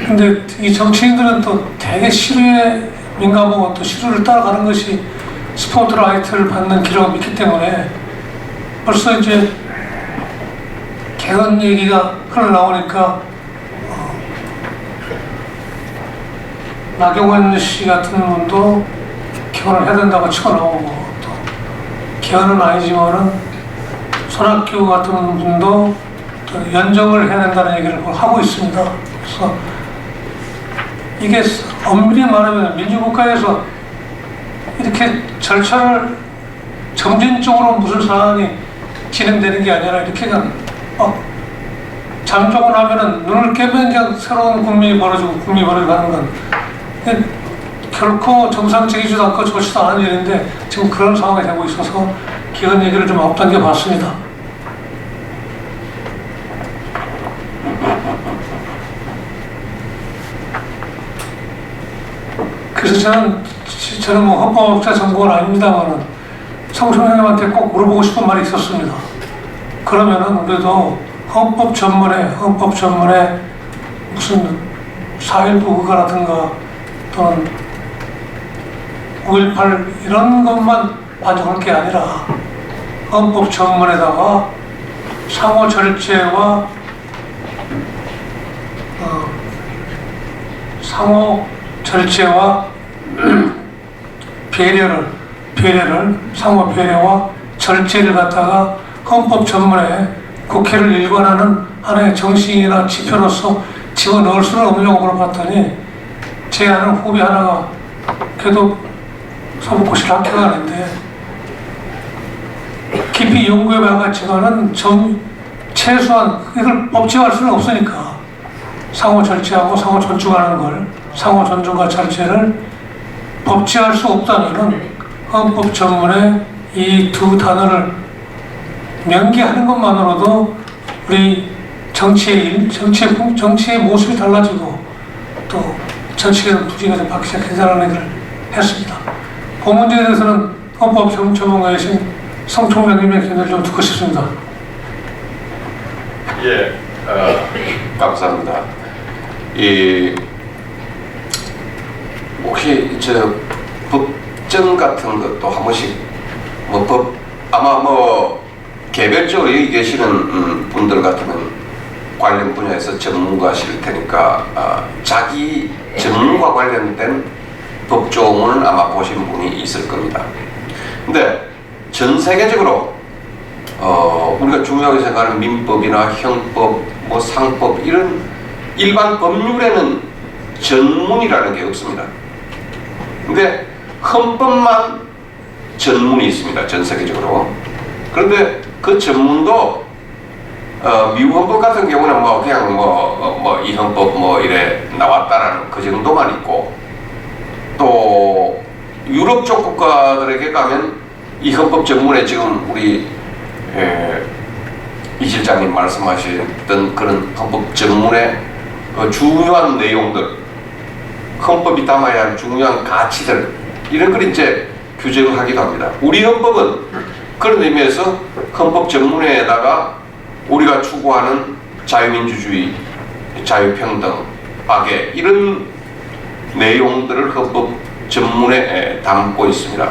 근데 이 정치인들은 또 되게 시류에 민감하고 또 시류를 따라가는 것이 스포트라이트를 받는 길이라고 믿기 때문에 벌써 이제 개헌 얘기가 흘러나오니까 나경원 씨 같은 분도 개헌을 해야 된다고 치고 나오고 또 개헌은 아니지만은 손학규 같은 분도 또 연정을 해야 된다는 얘기를 하고 있습니다. 그래서 이게 엄밀히 말하면 민주국가에서 이렇게 절차를 점진적으로 무슨 사안이 진행되는 게 아니라 이렇게 그냥 잠자고 나면은 눈을 깨면 그냥 새로운 국민이 벌어지고 가는 건 결코 정상적이지도 않고 좋지도 않은 일인데 지금 그런 상황이 되고 있어서 개헌 얘기를 좀 앞당겨 봤습니다. 그래서 저는 뭐 헌법학자 전공은 아닙니다만은 성총장님한테 꼭 물어보고 싶은 말이 있었습니다. 그러면은 우리도 헌법 전문에 무슨 4.19 의가라든가 또는 5.18 이런 것만 반영할 게 아니라 헌법 전문에다가 상호 절제와 배려를 상호 배려와 절제를 갖다가 헌법 전문에 국회를 일관하는 하나의 정신이나 지표로서 집어넣을 수는 없냐고 물어봤더니 제 아는 후배 하나가 걔도 서북고시 학교가 아닌데 깊이 연구해 봐갔지만은 최소한 이걸 법제화할 수는 없으니까 상호 절제하고 상호 존중하는 걸 상호 존중과 절제를 법제화할 수 없다면은 헌법 전문에 이 두 단어를 명기하는 것만으로도 우리 정치의 모습이 달라지고 또 정치계는 분위기가 좀 바뀌자 괜찮은 얘기를 했습니다. 그 문제에 대해서는 헌법 전문가이신 성총장님의 의견을 좀 듣고 싶습니다. 예, 감사합니다. 혹시 법정 같은 것도 한 번씩 아마 개별적으로 여기 계시는 분들 같으면 관련 분야에서 전문가실 테니까 자기 전문과 관련된 법조문을 아마 보신 분이 있을 겁니다. 근데 전 세계적으로 우리가 중요하게 생각하는 민법이나 형법, 상법 이런 일반 법률에는 전문이라는 게 없습니다. 근데 헌법만 전문이 있습니다. 전 세계적으로. 그런데 그 전문도 미국 헌법 같은 경우는 그냥 이 헌법 이래 나왔다라는 그 정도만 있고, 또 유럽 쪽 국가들에게 가면 이 헌법 전문에 지금 우리 이 실장님 말씀하셨던 그런 헌법 전문의 중요한 내용들, 헌법이 담아야 할 중요한 가치들 이런 걸 이제 규정하기도 합니다. 우리 헌법은 그런 의미에서 헌법 전문에다가 우리가 추구하는 자유민주주의, 자유평등, 박애 이런 내용들을 헌법 전문에 담고 있습니다.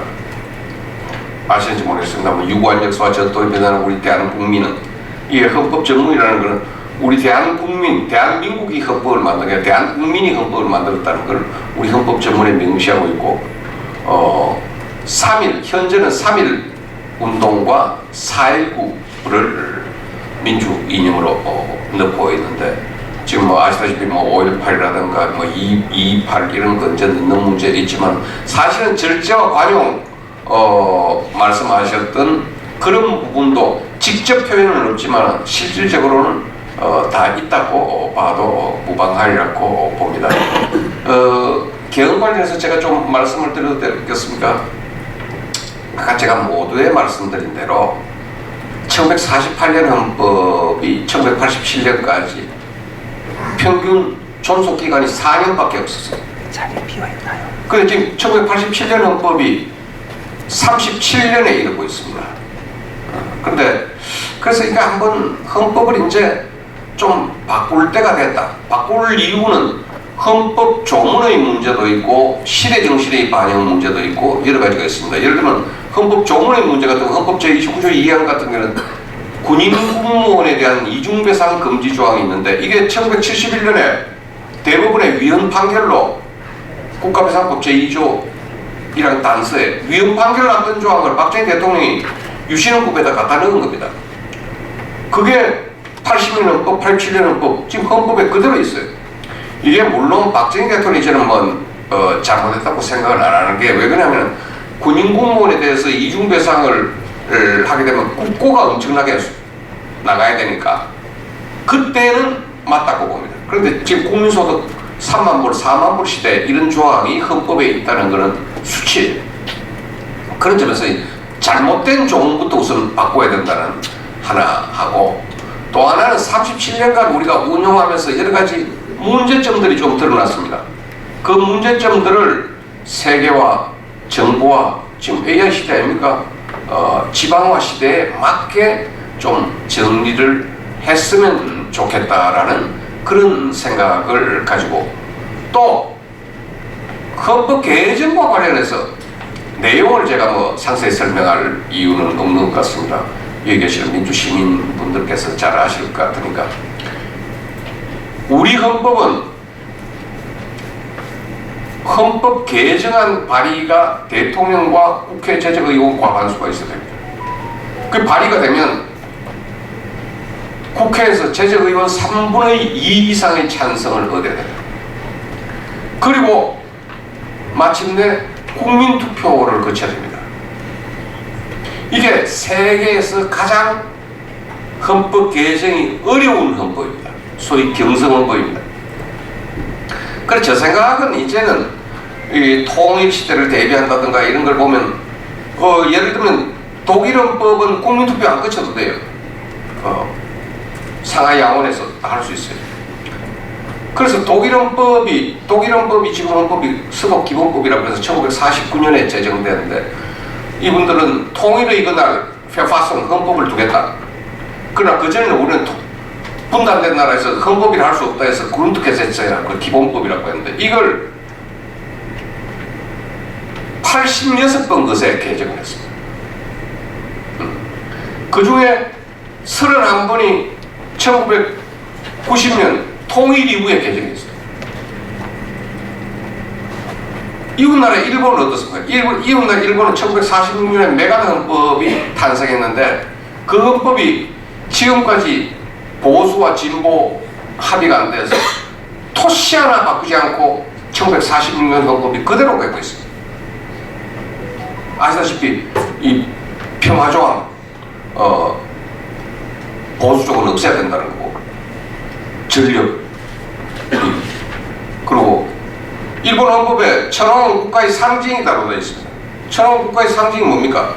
아시는지 모르겠습니다. 유구한 역사와 전통에 변하는 우리 대한국민은 이 헌법 전문이라는 것은 우리 대한민국이 헌법을 만든 게 대한국민이 헌법을 만들었다는 걸 우리 헌법 전문에 명시하고 있고, 3.1, 현재는 3.1 운동과 4.19를 민주 이념으로 넣고 있는데, 지금 아시다시피 5.18이라든가 2.28 이런 건 이제 넣는 문제 있지만, 사실은 절제와 관용, 말씀하셨던 그런 부분도 직접 표현은 없지만 실질적으로는 다 있다고 봐도 무방하리라고 봅니다. 개헌 관련해서 제가 좀 말씀을 드려도 되겠습니까? 아까 제가 모두에 말씀드린 대로 1948년 헌법이 1987년까지 평균 존속 기간이 4년밖에 없었어요. 자리 비어있나요? 근데 지금 1987년 헌법이 37년에 이르고 있습니다. 그런데 그래서 이게 한번 헌법을 이제 좀 바꿀 때가 됐다. 바꿀 이유는 헌법 조문의 문제도 있고 시대 정신의 반영 문제도 있고 여러 가지가 있습니다. 예를 들면 헌법 조문의 문제 같은 헌법 제29조 2항 같은 경우는 군인 공무원에 대한 이중배상 금지 조항이 있는데 이게 1971년에 대법원의 위헌 판결로 국가배상법 제2조 1항 단서에 위헌 판결을 났던 조항을 박정희 대통령이 유신헌법에다 갖다 넣은 겁니다. 그게 80년 헌법, 87년 헌법, 지금 헌법에 그대로 있어요. 이게 물론 박정희 대통령이 저는 잘못했다고 생각을 안 하는 게 왜 그러냐면 군인 공무원에 대해서 이중배상을 하게 되면 국고가 엄청나게 나가야 되니까 그때는 맞다고 봅니다. 그런데 지금 국민소득 3만 불, 4만 불 시대 이런 조항이 헌법에 있다는 것은 수치예요. 그런 점에서 잘못된 조항부터 우선 바꿔야 된다는 하나 하고 또 하나는 37년간 우리가 운용하면서 여러 가지 문제점들이 좀 드러났습니다. 그 문제점들을 세계화, 정보화, 지금 AI 시대 아닙니까? 지방화 시대에 맞게 좀 정리를 했으면 좋겠다라는 그런 생각을 가지고 또 헌법 개정과 관련해서 내용을 제가 상세히 설명할 이유는 없는 것 같습니다. 여기 계시는 민주시민분들께서 잘 아실 것 같으니까 우리 헌법은 헌법 개정안 발의가 대통령과 국회 제적의원 과반수가 있어야 됩니다. 그 발의가 되면 국회에서 제적의원 3분의 2 이상의 찬성을 얻어야 됩니다. 그리고 마침내 국민투표를 거쳐야 됩니다. 이게 세계에서 가장 헌법 개정이 어려운 헌법입니다. 소위 경성헌법입니다. 그래서 제 생각은 이제는 이 통일 시대를 대비한다든가 이런 걸 보면 예를 들면 독일 헌법은 국민투표 안 거쳐도 돼요. 상하이 양원에서 할 수 있어요. 그래서 독일 헌법이 지금 헌법이 서독기본법이라고 해서 1949년에 제정되는데 이분들은 통일의 그날 페파송 헌법을 두겠다. 그러나 그전에는 우리는 분단된 나라에서 헌법이라 할 수 없다 해서 그룬트게세츠라고 그 기본법이라고 했는데 이걸 86번 것에 개정을 했습니다. 그 중에 31번이 1990년 통일 이후에 개정했어요. 이웃나라 일본은 어떻습니까? 이웃나라 일본은 1946년에 메가드 헌법이 탄생했는데 그 헌법이 지금까지 보수와 진보 합의가 안 돼서 토시 하나 바꾸지 않고 1946년 헌법이 그대로 갖고 있습니다. 아시다시피 이 평화조항 보수 쪽은 없애야 된다는 거고 전력 그리고 일본 헌법에 천황은 국가의 상징이라고 되어 있습니다. 천황은 국가의 상징이 뭡니까?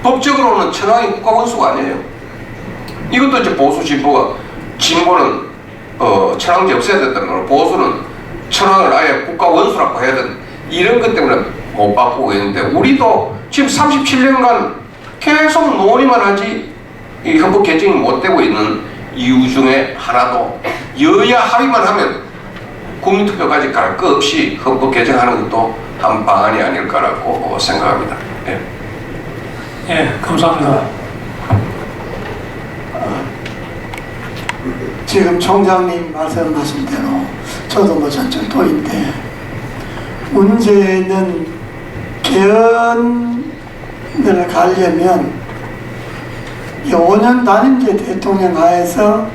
법적으로는 천황이 국가 원수가 아니에요. 이것도 이제 보수 진보가 진보는 천황제 없애야 된다는 거고 보수는 천황을 아예 국가 원수라고 해야 된다. 이런 것 때문에 못 바꾸고 있는데 우리도 지금 37년간 계속 논의만 하지 이 헌법 개정이 못 되고 있는 이유 중에 하나도 여야 합의만 하면 국민투표까지 갈 거 없이 헌법 개정하는 것도 한 방안이 아닐까라고 생각합니다. 네. 예, 감사합니다. 지금 총장님 말씀하신 대로 저도 저쪽 도인데 문제는 개헌을 가려면 5년 단임제 대통령 하에서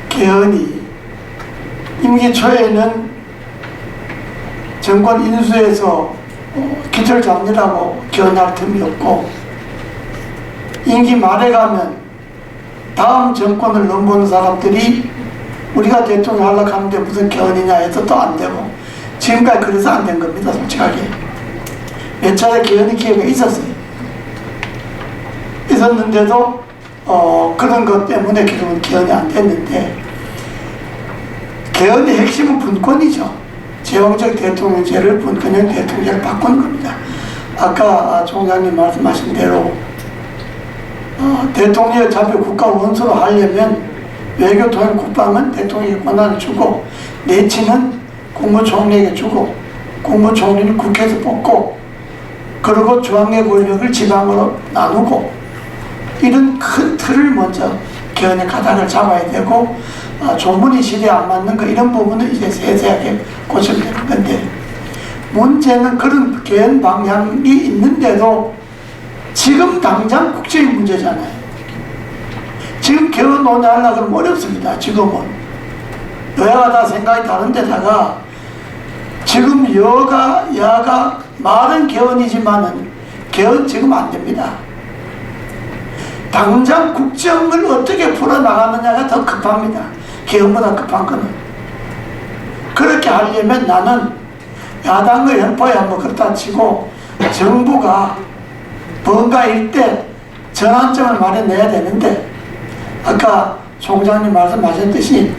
개헌이 임기 초에는 정권 인수해서 깃을 잡느라고 견할 틈이 없고, 임기 말에 가면 다음 정권을 넘보는 사람들이 우리가 대통령 하려고 하는데 무슨 견이냐 해서 또 안 되고, 지금까지 그래서 안 된 겁니다. 솔직하게 몇 차례 견의 기회가 있었는데도 그런 것 때문에 결국은 개헌이 안 됐는데, 개헌의 핵심은 분권이죠. 제왕적 대통령제를 분권형 대통령제를 바꾼 겁니다. 아까 총장님 말씀하신 대로 대통령이 어차피 국가 원수로 하려면 외교, 통일, 국방은 대통령에게 권한을 주고, 내치는 국무총리에게 주고, 국무총리는 국회에서 뽑고, 그리고 중앙의 권력을 지방으로 나누고, 이런 큰 틀을 먼저 개헌의 가닥을 잡아야 되고, 조문이 시대에 안 맞는 거, 이런 부분은 이제 세세하게 고치면 되는 건데, 문제는 그런 개헌 방향이 있는데도 지금 당장 국제의 문제잖아요. 지금 개헌 논의하려고 그러면 어렵습니다. 지금은 여야가 다 생각이 다른 데다가 지금 여가 야가 말은 개헌이지만은 개헌 지금 안 됩니다. 당장 국정을 어떻게 풀어나가느냐가 더 급합니다. 개헌보다 급한 거는. 그렇게 하려면 나는 야당의 형법야 뭐 그렇다 치고 정부가 뭔가일 때 전환점을 마련해야 되는데, 아까 총장님 말씀하셨듯이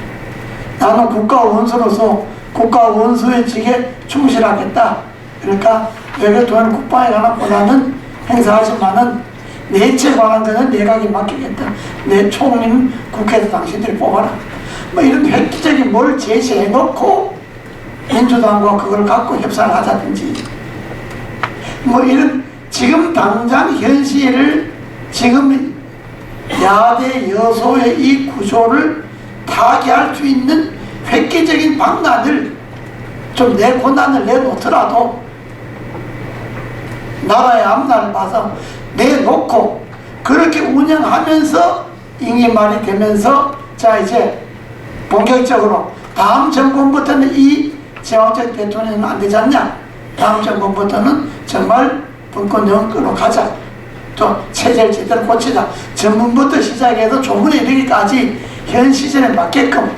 나는 국가 원수로서 국가 원수의 직에 충실하겠다. 그러니까 외교, 통일, 국방에 관한 권한은 행사하지만은 내치에 관한 거는 내각에 맡기겠다. 내 총리는 국회에서 당신들이 뽑아라. 뭐 이런 획기적인 뭘 제시해놓고 민주당과 그걸 갖고 협상을 하자든지, 뭐 이런 지금 당장 현실을 지금 야대 여소의 이 구조를 타개할 수 있는 획기적인 방안을 좀 내 권한을 내놓더라도 나라의 앞날을 봐서 내놓고 그렇게 운영하면서 임기 말이 되면서, 자 이제 본격적으로 다음 정권부터는 이 제왕적 대통령은 안 되지 않냐, 다음 정권부터는 정말 분권형으로 가자, 또 체제를 제대로 고치자, 전문부터 시작해서 조문에 이르기까지 현 시즌에 맞게끔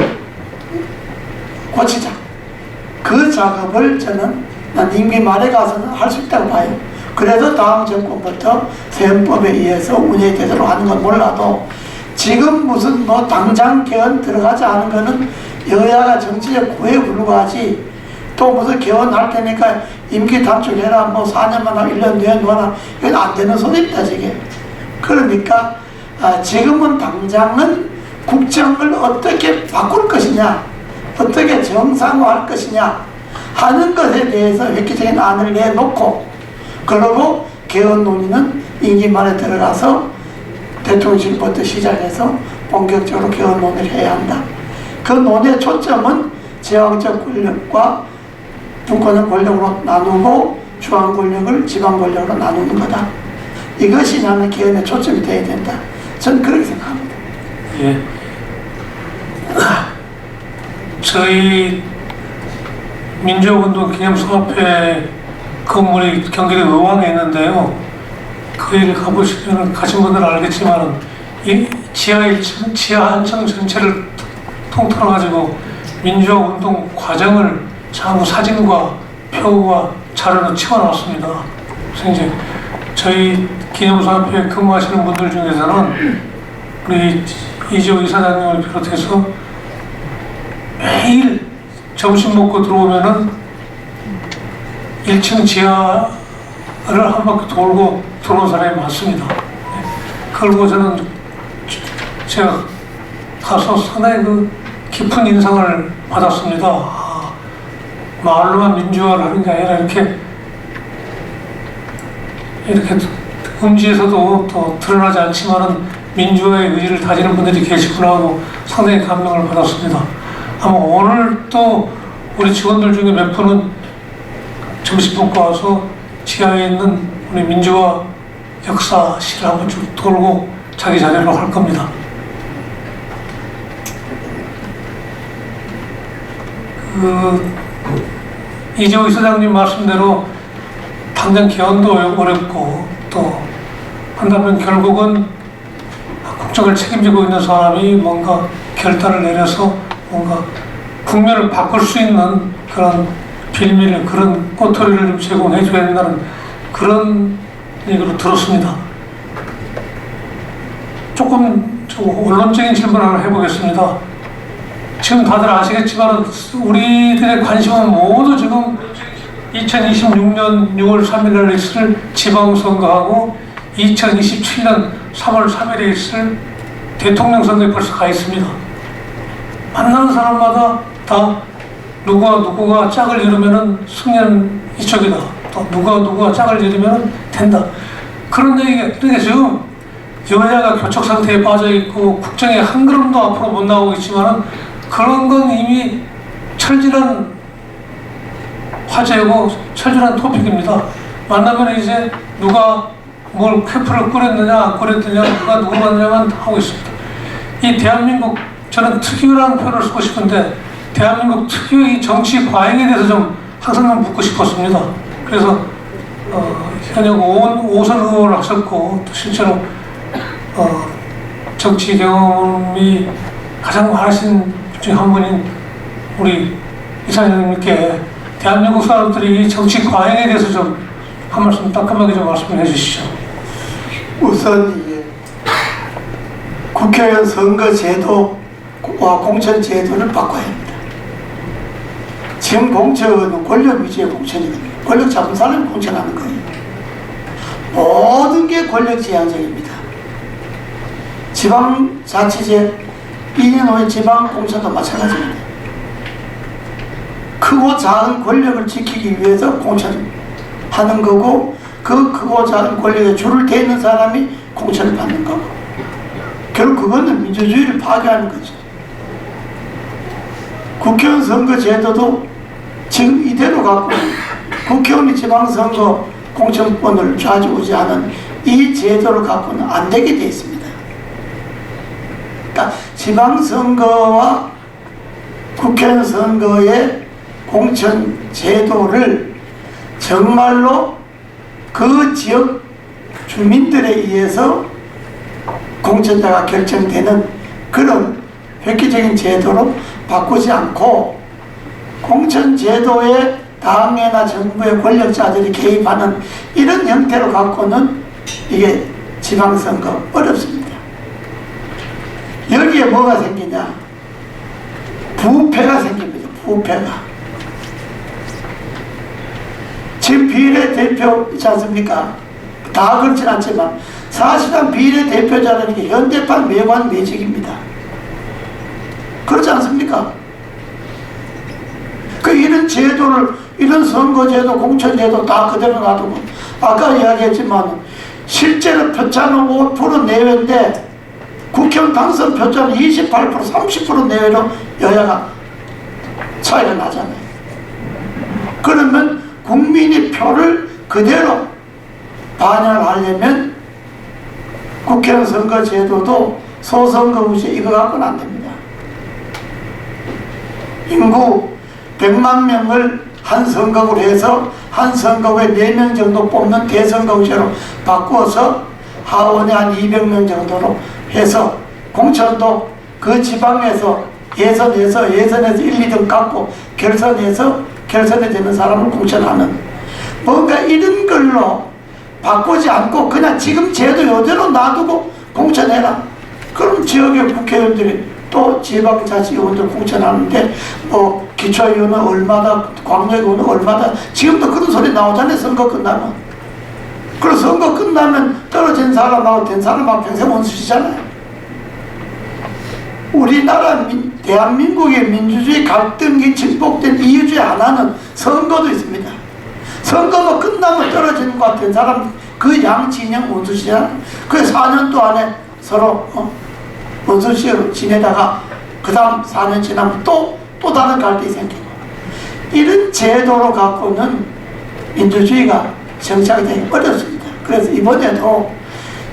고치자. 그 작업을 저는 임기 말에 가서는 할 수 있다고 봐요. 그래서 다음 정권부터 세헌법에 의해서 운영이 되도록 하는 건 몰라도, 지금 무슨 뭐 당장 개헌 들어가지 않은 거는 여야가 정치적 구애에 불과하지, 또 무슨 개헌할 테니까 임기 단축해라, 뭐 4년만 하고 1년 뒤에 놓아라, 이건 안 되는 소리입니다 지금. 그러니까 지금은 당장은 국정을 어떻게 바꿀 것이냐, 어떻게 정상화할 것이냐 하는 것에 대해서 획기적인 안을 내놓고, 그리고 개헌 논의는 임기 말에 들어가서 대통령실부터 시작해서 본격적으로 개헌 논의를 해야 한다. 그 논의의 초점은 제왕적 권력과 분권형 권력으로 나누고 중앙 권력을 지방 권력으로 나누는 거다. 이것이 나는 개헌의 초점이 되어야 된다. 저는 그렇게 생각합니다. 예. 저희 민주운동 기념사업회 건물이 경기도 의왕에 있는데요. 그 일 가보시면 가신 분들은 알겠지만 이 지하 1층, 지하 한층 전체를 통틀어가지고 민주운동 과정을 전부 사진과 표와 자료로 채워놨습니다. 그래서 이제 저희 기념사업회에 근무하시는 분들 중에서는 우리 이재호 이사장님을 비롯해서 매일 점심 먹고 들어오면은 1층 지하를 한 바퀴 돌고 들어온 사람이 많습니다. 그걸 보고 저는 제가 가서 상당히 그 깊은 인상을 받았습니다. 말로만 민주화를 하는 게 아니라 이렇게 음지에서도 또 드러나지 않지만은 민주화의 의지를 다지는 분들이 계시구나 하고 상당히 감명을 받았습니다. 아마 오늘 또 우리 직원들 중에 몇 분은 점심 먹고 와서 지하에 있는 우리 민주화 역사실을 한번 쭉 돌고 자기 자리로 할 겁니다. 이재호 이사장님 말씀대로 당장 개헌도 어렵고 또 한다면 결국은 국정을 책임지고 있는 사람이 뭔가 결단을 내려서 뭔가 국면을 바꿀 수 있는 그런 빌미를, 그런 꼬투리를 좀 제공해 줘야 된다는 그런 얘기로 들었습니다. 조금 원론적인 질문을 하나 해보겠습니다. 지금 다들 아시겠지만 우리들의 관심은 모두 지금 2026년 6월 3일에 있을 지방선거하고 2027년 3월 3일에 있을 대통령 선거에 벌써 가 있습니다. 만나는 사람마다 다 누구가 짝을 이루면은 승리는 이쪽이다. 또 누가 짝을 이루면 된다. 그런 얘기가, 그러니까 지금 여야가 교착 상태에 빠져 있고 국정에 한 걸음도 앞으로 못 나오고 있지만은 그런 건 이미 철저한 화제고 철저한 토픽입니다. 만나면 이제 누가 뭘 캠프를 꾸렸느냐 안 꾸렸느냐 누가 누구 만나냐만 하고 있습니다. 이 대한민국, 저는 특유라는 표현을 쓰고 싶은데 대한민국 특유의 정치 과잉에 대해서 좀 항상 좀 묻고 싶었습니다. 그래서 현역 5선 의원을 하셨고 또 실제로 정치 경험이 가장 많으신 분 중에 한 분인 우리 이사장님께 대한민국 사람들이 정치 과잉에 대해서 좀 한 말씀 따끔하게 좀 말씀을 해주시죠. 우선 이게 국회의원 선거 제도와 공천 제도를 바꿔야 합니다. 지금 공천은 권력 위주의 공천이거든요. 권력 잡은 사람이 공천하는 거예요. 모든 게 권력 지향적입니다. 지방자치제 2년 후에 지방공천도 마찬가지입니다. 크고 작은 권력을 지키기 위해서 공천하는 거고 그 크고 작은 권력에 줄을 대는 사람이 공천을 받는 거고 결국 그거는 민주주의를 파괴하는 거죠. 국회의원 선거 제도도 지금 이대로 갖고 국회의원이 지방선거 공천권을 좌지우지하는 이 제도를 갖고는 안 되게 되어 있습니다. 그러니까 지방선거와 국회의원 선거의 공천 제도를 정말로 그 지역 주민들에 의해서 공천자가 결정되는 그런 획기적인 제도로 바꾸지 않고 공천 제도에 당이나 정부의 권력자들이 개입하는 이런 형태로 갖고는 이게 지방선거 어렵습니다. 여기에 뭐가 생기냐? 부패가 생깁니다. 부패가. 지금 비례대표 있지 않습니까? 다 그렇진 않지만 사실상 비례대표자라는 게 현대판 매관 매직입니다. 그렇지 않습니까? 이런 제도를, 이런 선거제도, 공천제도 다 그대로 놔두고 아까 이야기했지만 실제로 표차는 5% 내외인데 국회의원 당선 표차는 28%, 30% 내외로 여야가 차이가 나잖아요. 그러면 국민이 표를 그대로 반영하려면 국회의원 선거제도도 소선거구제 이거 갖고는 안 됩니다. 인구 100만 명을 한 선거구로 해서 한 선거구에 4명 정도 뽑는 대선거구제로 바꾸어서 하원에 한 200명 정도로 해서 공천도 그 지방에서 예선에서 1, 2등 갖고 결선에 되는 사람을 공천하는 뭔가 이런 걸로 바꾸지 않고 그냥 지금 제도 이대로 놔두고 공천해라. 그럼 지역의 국회의원들이 또 지방자치의원들 공천하는데 뭐 기초의원은 얼마다, 광역의원은 얼마다, 지금도 그런 소리 나오잖아요. 선거 끝나면. 그리고 선거 끝나면 떨어진 사람하고 된 사람하고 평생 원수시잖아요. 우리나라 대한민국의 민주주의 갈등이 증폭된 이유 중에 하나는 선거도 있습니다. 선거가 끝나면 떨어지는 것 같은 사람 그 양진영 원수시잖아요. 그 4년 동안에 서로 원수시로 지내다가 그 다음 4년 지나면 또 다른 갈등이 생기고 이런 제도로 갖고는 민주주의가 정착이 되기 어렵습니다. 그래서 이번에도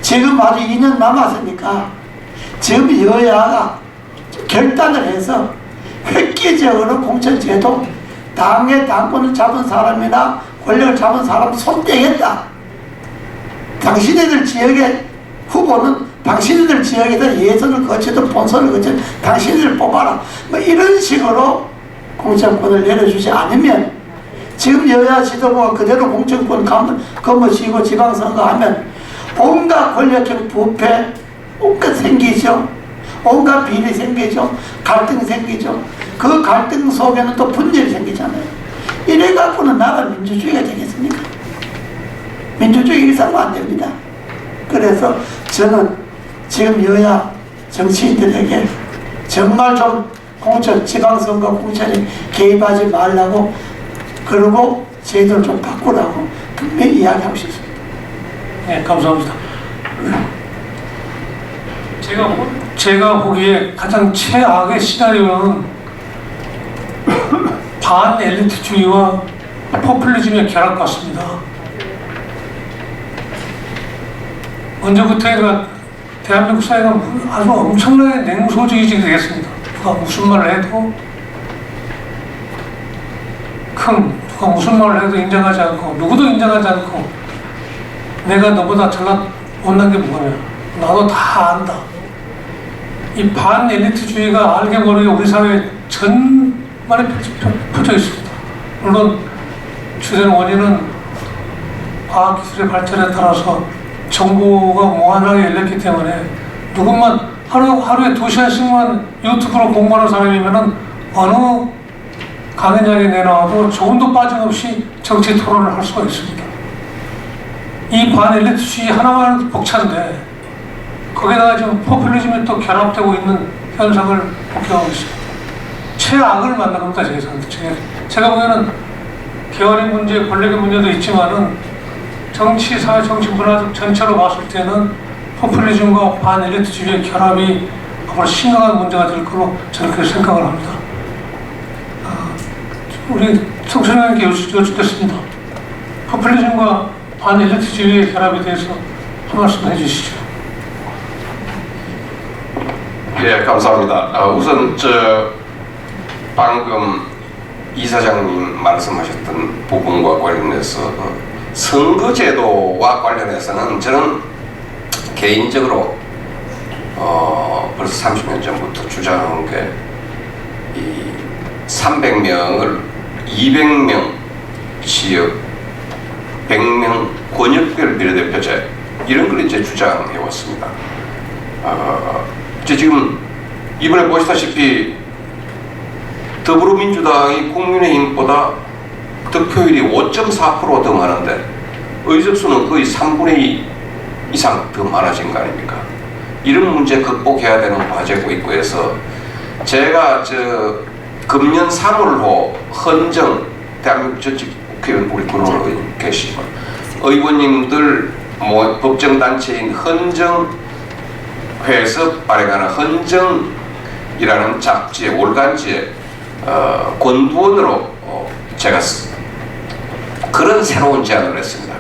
지금 아직 2년 남았으니까 지금 여야가 결단을 해서 획기적으로 공천제도 당의 당권을 잡은 사람이나 권력을 잡은 사람 손 떼겠다. 당신네들 지역의 후보는 당신네들 지역에다 예선을 거쳐도 본선을 거쳐도 당신네들 뽑아라. 뭐 이런 식으로 공천권을 내려주지 않으면 지금 여야 지도부가 그대로 공천권 거머쥐고 지방선거 하면 온갖 권력형 부패 온갖 생기죠. 온갖 비리 생기죠. 갈등 생기죠. 그 갈등 속에는 또 분열이 생기잖아요. 이래 갖고는 나라 민주주의가 되겠습니까? 민주주의 일상도 안 됩니다. 그래서 저는 지금 여야 정치인들에게 정말 좀 공천, 지방선거 공천에 개입하지 말라고, 그리고 제도를 좀 바꾸라고 분명히 이야기하고 싶습니다. 네, 감사합니다. 제가 보기에 가장 최악의 시나리오는 반엘리트주의와 포퓰리즘의 결합 같습니다. 언제부터인가 대한민국 사회가 아주 엄청나게 냉소주의적이 되겠습니다. 누가 무슨 말을 해도 누가 무슨 말을 해도 인정하지 않고, 누구도 인정하지 않고, 내가 너보다 못난 게 뭐냐, 나도 다 안다. 이 반엘리트주의가 알게 모르게 우리 사회에 전반에 퍼져 있습니다. 물론 주된 원인은 과학기술의 발전에 따라서 정보가 무한하게 열렸기 때문에 누군만 하루에 2시간씩만 유튜브로 공부하는 사람이면은 어느 강연장에 내놔도 조금도 빠짐없이 정치 토론을 할 수가 있습니다. 이 반엘리트주의 하나만 복차인데 거기다가 지금 포퓰리즘이 또 결합되고 있는 현상을 목격하고 있습니다. 최악을 만난 겁니다, 제가 보기에는 계열의 문제, 권력의 문제도 있지만은 정치, 사회, 정치, 문화 전체로 봤을 때는 포퓰리즘과 반엘리트주의의 결합이 앞으로 심각한 문제가 될 거로 저는 그렇게 생각을 합니다. 우리 성철형님께 여쭙겠습니다. 포퓰리즘과 반엘리트주의의 결합에 대해서 한 말씀 해주시죠. 예, 감사합니다. 우선 방금 이사장님 말씀하셨던 부분과 관련해서 선거제도와 관련해서는 저는 개인적으로 벌써 30년 전부터 주장한 게 이 300명을 200명 지역, 100명 권역별 비례대표제 이런 걸 이제 주장해 왔습니다. 지금 이번에 보시다시피 더불어민주당이 국민의힘보다 득표율이 5.4% 더 많은데 의석수는 거의 3분의 2 이상 더 많아진 거 아닙니까? 이런 문제 극복해야 되는 과제고 있고 해서 제가 금년 3월호 헌정 대한민국 전직 국회의원 우리 군의원 계시지만 의원님들 법정단체인 헌정회에서 발행하는 헌정이라는 잡지에 월간지에 권두원으로 제가 그런 새로운 제안을 했습니다.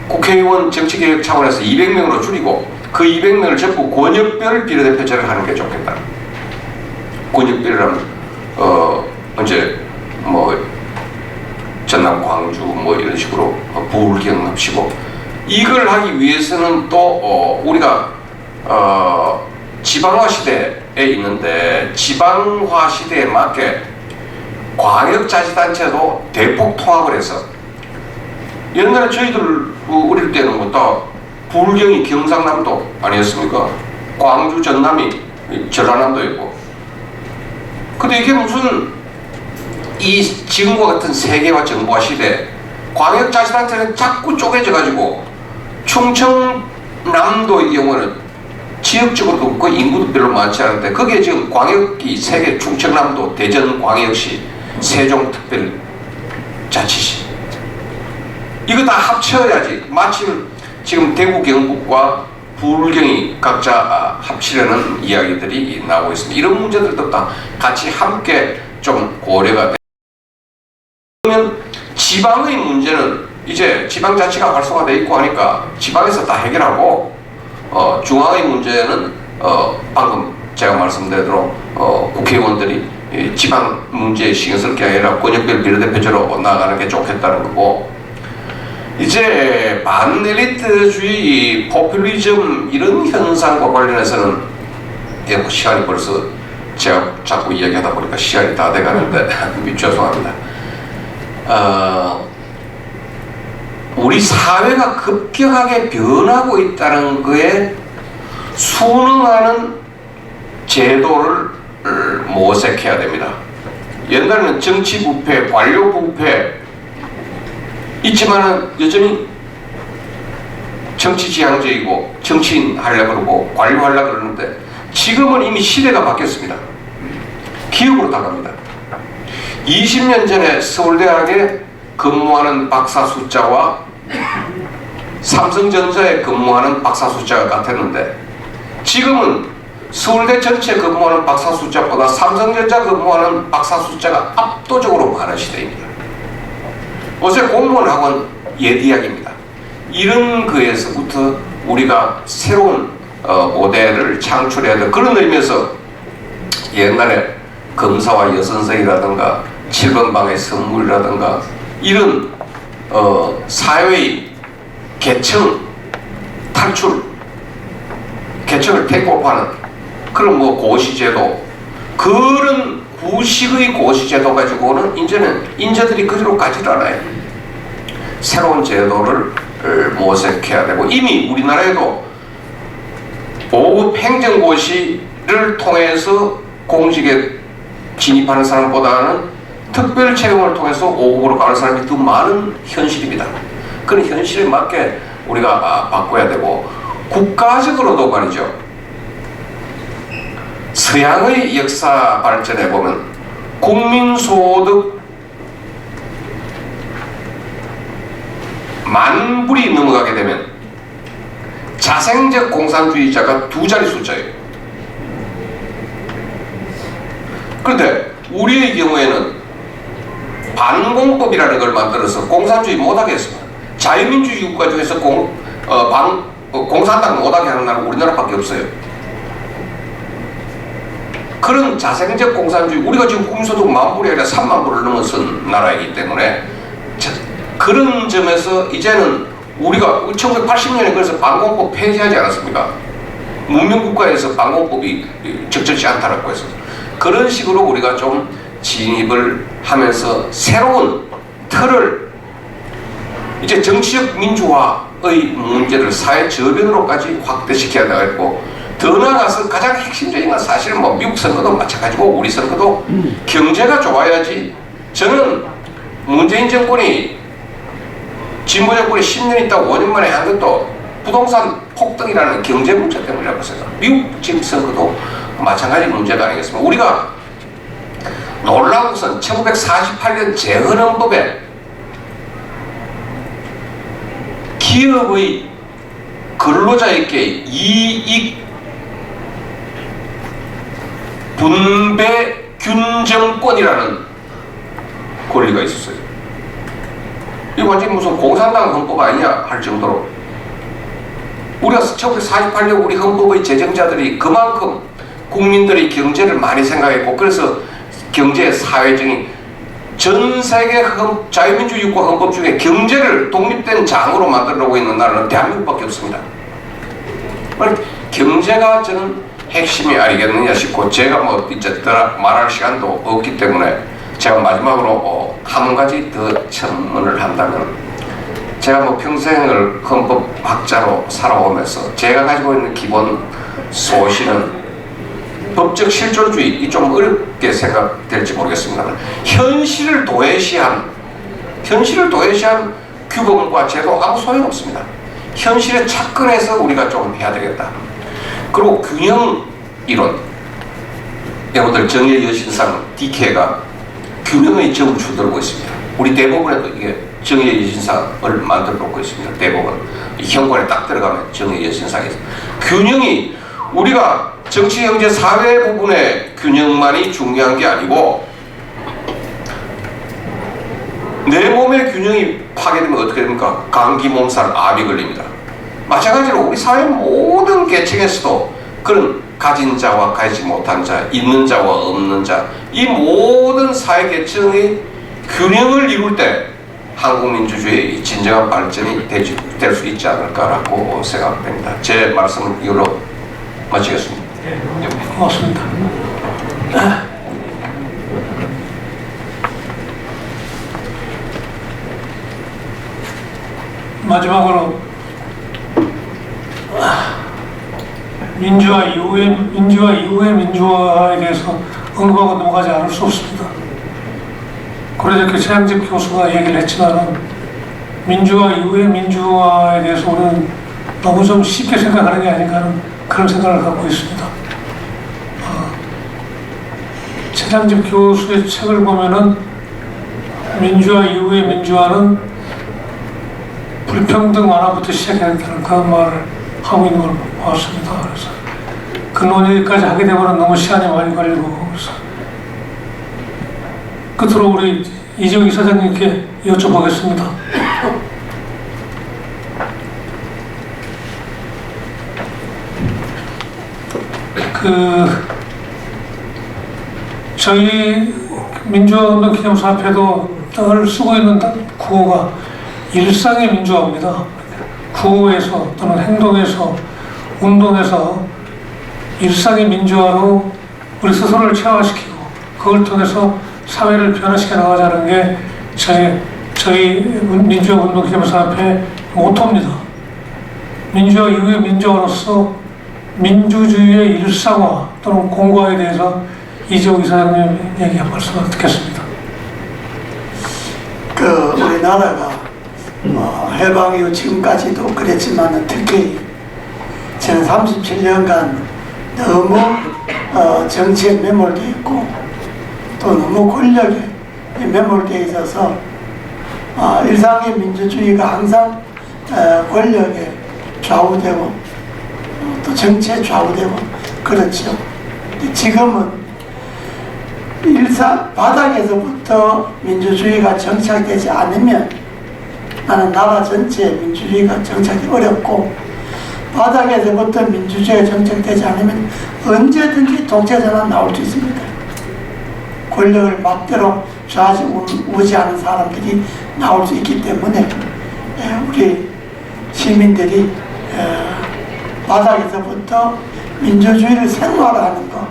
국회의원 정치개혁 차원에서 200명으로 줄이고 그 200명을 전부 권역별 비례대표제를 하는 게 좋겠다. 권역별이라면 이제 전남, 광주 이런 식으로 부울경 합치고 이걸 하기 위해서는 또 우리가 지방화 시대에 있는데 지방화 시대에 맞게 광역자치단체도 대폭 통합을 해서 옛날에 저희들 어릴 때는 다 부울경이 경상남도 아니었습니까? 광주, 전남이 전라남도였고 근데 이게 무슨 이 지금과 같은 세계화 정보화 시대에 광역자치단체는 자꾸 쪼개져 가지고 충청남도의 경우는 지역적으로도 그 인구도 별로 많지 않은데 거기에 지금 광역이 3개 충청남도, 대전광역시, 세종특별자치시 이거 다 합쳐야지 마침 지금 대구 경북과 부울경이 각자 합치려는 이야기들이 나오고 있습니다. 이런 문제들도 다 같이 함께 좀 고려가 그러면 지방의 문제는 이제 지방자치가 활성화되어 있고 하니까 지방에서 다 해결하고 중앙의 문제는 방금 제가 말씀드린 대로 국회의원들이 이 지방 문제에 신경 쓸 게 아니라 권역별 비례대표제로 나아가는 게 좋겠다는 거고, 이제 반엘리트주의, 포퓰리즘 이런 현상과 관련해서는 뭐 시간이 벌써 제가 자꾸 이야기하다 보니까 시간이 다 돼가는데 죄송합니다. 우리 사회가 급격하게 변하고 있다는 거에 순응하는 제도를 모색해야 됩니다. 옛날에는 정치 부패, 관료 부패 있지만은 여전히 정치 지향적이고 정치인 하려고 그러고 관료 하려고 그러는데, 지금은 이미 시대가 바뀌었습니다. 기업으로 나갑니다. 20년 전에 서울대학에 근무하는 박사 숫자와 삼성전자에 근무하는 박사 숫자가 같았는데, 지금은 서울대 전체 근무하는 박사 숫자보다 삼성전자 근무하는 박사 숫자가 압도적으로 많은 시대입니다. 어제 공무원 학원 예대학입니다. 이런 거에서부터 우리가 새로운 모델을 창출해야 돼. 그런 의미에서 옛날에 검사와 여선생이라든가 7번 방의 선물이라든가 이런 사회의 계층 탈출, 계층을 테이크오프하는 그런 뭐 고시제도, 그런 구식의 고시제도 가지고는 이제는 인재들이 그대로 가지 않아요. 새로운 제도를 모색해야 되고, 이미 우리나라에도 5급 행정고시를 통해서 공직에 진입하는 사람보다는 특별 채용을 통해서 5급으로 가는 사람이 더 많은 현실입니다. 그런 현실에 맞게 우리가 바꿔야 되고, 국가적으로도 말이죠. 서양의 역사 발전에 보면 국민소득 10,000불이 넘어가게 되면 자생적 공산주의자가 2자리 숫자예요. 그런데 우리의 경우에는 반공법이라는 걸 만들어서 공산주의 못하게 했습니다. 자유민주주의 국가 중에서 공산당 못하게 하는 나라는 우리나라밖에 없어요. 그런 자생적 공산주의, 우리가 지금 국민소득 10,000불이 아니라 30,000불을 넘어선 나라이기 때문에, 그런 점에서 이제는 우리가 1980년에 그래서 반공법 폐지하지 않았습니까? 문명국가에서 반공법이 적절치 않다라고 해서, 그런 식으로 우리가 좀 진입을 하면서 새로운 틀을, 이제 정치적 민주화의 문제를 사회 저변으로까지 확대시켜야 되겠고, 더 나아가서 가장 핵심적인 건 사실은 뭐 미국 선거도 마찬가지고 우리 선거도 경제가 좋아야지. 저는 문재인 정권이, 진보 정권이 10년 있다고 5년 만에 한 것도 부동산 폭등이라는 경제 문제 때문이라고 생각합니다. 미국 지금 선거도 마찬가지 문제가 아니겠습니까? 우리가 놀라운 것은 1948년 재헌헌법에 기업의 근로자에게 이익 분배 균정권이라는 권리가 있었어요. 이거 완전히 무슨 공산당 헌법 아니냐 할 정도로, 우리가 1948년 우리 헌법의 제정자들이 그만큼 국민들의 경제를 많이 생각했고, 그래서 경제 사회적인 전 세계 자유민주주의 국가 헌법 중에 경제를 독립된 장으로 만들려고 있는 나라는 대한민국밖에 없습니다. 경제가 저는 핵심이 아니겠느냐 싶고, 제가 뭐 이제 말할 시간도 없기 때문에 제가 마지막으로 한 가지 더 첨언을 한다면, 제가 뭐 평생을 헌법학자로 살아오면서 제가 가지고 있는 기본 소신은 법적 실존주의, 이 좀 어렵게 생각될지 모르겠습니다만, 현실을 도외시한 규범과 제도 아무 소용없습니다. 현실에 착근해서 우리가 좀 해야 되겠다. 그리고 균형 이론, 여러분들 정의 여신상 DK가 균형의 점을 주들고 있습니다. 우리 대법원에도 이게 정의 여신상을 만들어 놓고 있습니다. 대법원 현관에 딱 들어가면 정의 여신상에서 균형이, 우리가 정치, 경제, 사회 부분의 균형만이 중요한 게 아니고, 내 몸의 균형이 파괴되면 어떻게 됩니까? 감기, 몸살, 암이 걸립니다. 마찬가지로 우리 사회 모든 계층에서도 그런 가진 자와 가지지 못한 자, 있는 자와 없는 자, 이 모든 사회 계층의 균형을 이룰 때 한국 민주주의의 진정한 발전이 될 수 있지 않을까라고 생각됩니다. 제 말씀을 이걸로 마치겠습니다. 고맙습니다. 마지막으로 민주화 이후의 민주화에 대해서 언급하고 넘어가지 않을 수 없습니다. 고려대학교 최양집 교수가 얘기를 했지만 민주화 이후의 민주화에 대해서 우리는 너무 좀 쉽게 생각하는 게 아닌가 하는 그런 생각을 갖고 있습니다. 최양집 교수의 책을 보면은 민주화 이후의 민주화는 불평등 완화부터 시작해야 된다는 그런 말을 하고 있는 걸 보았습니다. 그래서 그 논의까지 하게 되면 너무 시간이 많이 걸리고, 그래서 끝으로 우리 이재용 이사장님께 여쭤보겠습니다. 저희 민주화운동 기념사업회도 늘 쓰고 있는 구호가 일상의 민주화입니다. 구호에서 또는 행동에서 운동에서 일상의 민주화로 우리 스스로를 체화시키고 그걸 통해서 사회를 변화시켜 나가자는 게 저희 민주화 운동 기념사업회 모토입니다. 민주화 이후의 민주화로서 민주주의의 일상화 또는 공고화에 대해서 이재용 이사장님 얘기 한 말씀 듣겠습니다. 우리나라가 해방 이후 지금까지도 그랬지만 특히 지난 37년간 너무 정치에 매몰되어 있고 또 너무 권력에 매몰되어 있어서 일상의 민주주의가 항상 권력에 좌우되고 또 정치에 좌우되고 그렇죠. 근데 지금은 일상 바닥에서부터 민주주의가 정착되지 않으면 나는 나라 전체에 민주주의가 정착이 어렵고 바닥에서부터 민주주의가 정착되지 않으면 언제든지 독재자는 나올 수 있습니다. 권력을 막대로 좌지우지하는 사람들이 나올 수 있기 때문에 우리 시민들이 바닥에서부터 민주주의를 생활화하는 것,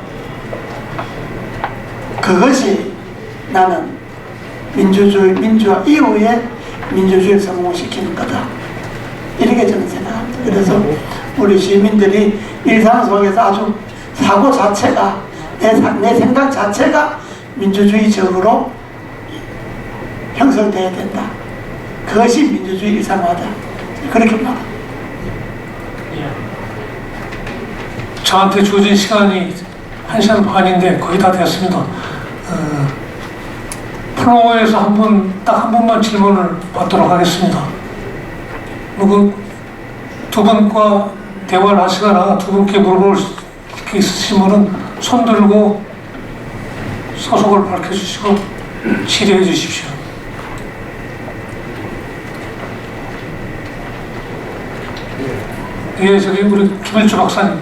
그것이 나는 민주화 이후에 민주주의를 성공시키는 거다, 이렇게 저는 생각합니다. 그래서 우리 시민들이 일상 속에서 아주 사고 자체가 내 생각 자체가 민주주의적으로 형성되어야 된다. 그것이 민주주의 일상화다, 그렇게 말합니다. 저한테 주어진 시간이 1시간 반인데 거의 다 됐습니다. 플로어에서 딱 한 번만 질문을 받도록 하겠습니다. 두 분과 대화를 하시거나 두 분께 물어볼 게 있으시면 손 들고 소속을 밝혀주시고 질의해 주십시오. 예, 저기 우리 김일주 박사님.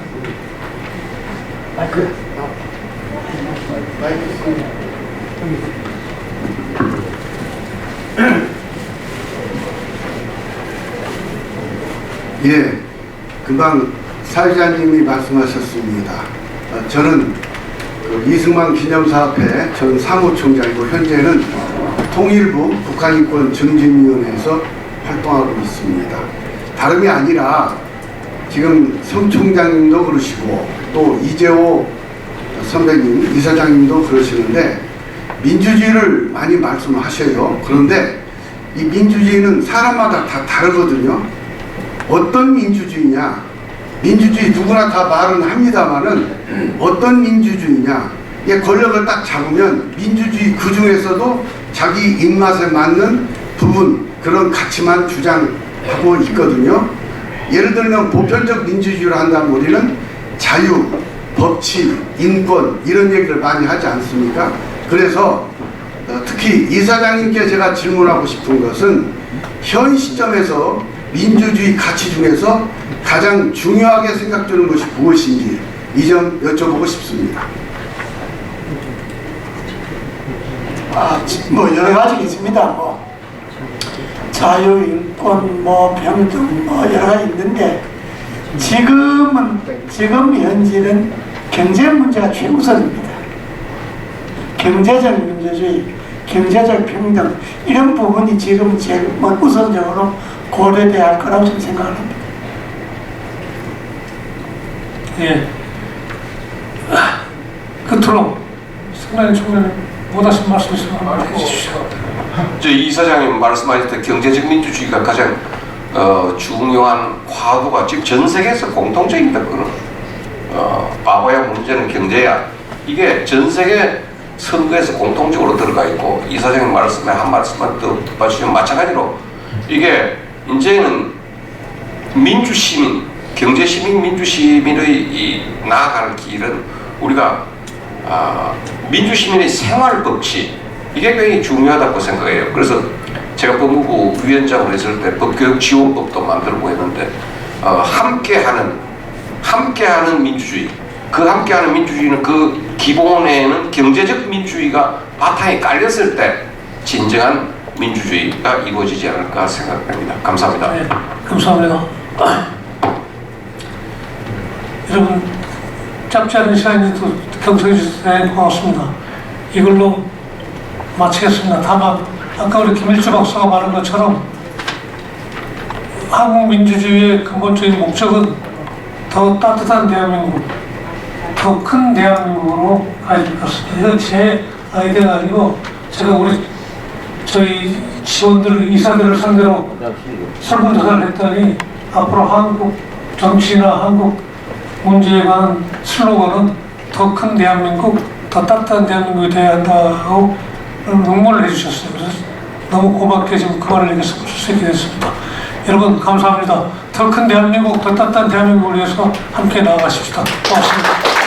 예, 금방 사회자님이 말씀하셨습니다. 저는 이승만 기념사업회 전 사무총장이고 현재는 통일부 북한인권증진위원회에서 활동하고 있습니다. 다름이 아니라 지금 성 총장님도 그러시고 또 이재호 선배님, 이사장님도 그러시는데 민주주의를 많이 말씀하셔요. 그런데 이 민주주의는 사람마다 다 다르거든요. 어떤 민주주의냐, 민주주의 누구나 다 말은 합니다만은 어떤 민주주의냐, 권력을 딱 잡으면 민주주의 그 중에서도 자기 입맛에 맞는 부분, 그런 가치만 주장하고 있거든요. 예를 들면 보편적 민주주의를 한다면 우리는 자유, 법치, 인권 이런 얘기를 많이 하지 않습니까? 그래서 특히 이사장님께 제가 질문하고 싶은 것은 현 시점에서 민주주의 가치 중에서 가장 중요하게 생각되는 것이 무엇인지 이 점 여쭤보고 싶습니다. 뭐 여러 가지가 있습니다. 뭐 자유, 인권, 뭐 평등, 뭐 여러 가지 있는데 지금 현실은 경제 문제가 최우선입니다. 경제적 민주주의, 경제적 평등 이런 부분이 지금 제일 우선적으로 고려돼야 할 거라고 저는 생각합니다. 예. 끝으로 승란이 총장님 못하신 말씀 있으면 말해 주십시오. 저 이사장님 말씀하실 때 경제적 민주주의가 가장 중요한 과도가 지금 전 세계에서 공통적입니다. 그거는 바보야 문제는 경제야. 이게 전 세계 선거에서 공통적으로 들어가 있고 이사장님 말씀에 한 말씀만 더 봐주시면 마찬가지로 이게 이제는 민주시민, 경제시민, 민주시민의 이 나아가는 길은 우리가 민주시민의 생활법칙 이게 굉장히 중요하다고 생각해요. 그래서 제가 법무부 위원장으로 있을 때 법교육지원법도 만들고 했는데 함께하는 민주주의 그 함께하는 민주주의는 그 기본에는 경제적 민주주의가 바탕에 깔렸을 때 진정한 민주주의가 이루어지지 않을까 생각합니다. 감사합니다. 네, 감사합니다. 여러분 짧지 않은 시간인데도 경청해 주셔서 대단히 고맙습니다. 이걸로 마치겠습니다. 다만 아까 우리 김일주 박사가 말한 것처럼 한국 민주주의의 근본적인 목적은 더 따뜻한 대한민국, 더 큰 대한민국으로 가야 될 것 같습니다. 이건 제 아이디어가 아니고 제가 저희 지원들, 이사들을 상대로 설문조사를 했더니 앞으로 한국 정치나 한국 문제에 관한 슬로건은 더 큰 대한민국, 더 따뜻한 대한민국이 되어야 한다고 응모를 해주셨어요. 그래서 너무 고맙게 지금 그 말을 여기서 볼 수 있게 됐습니다. 여러분 감사합니다. 더 큰 대한민국, 더 따뜻한 대한민국을 위해서 함께 나아가십시다. 고맙습니다.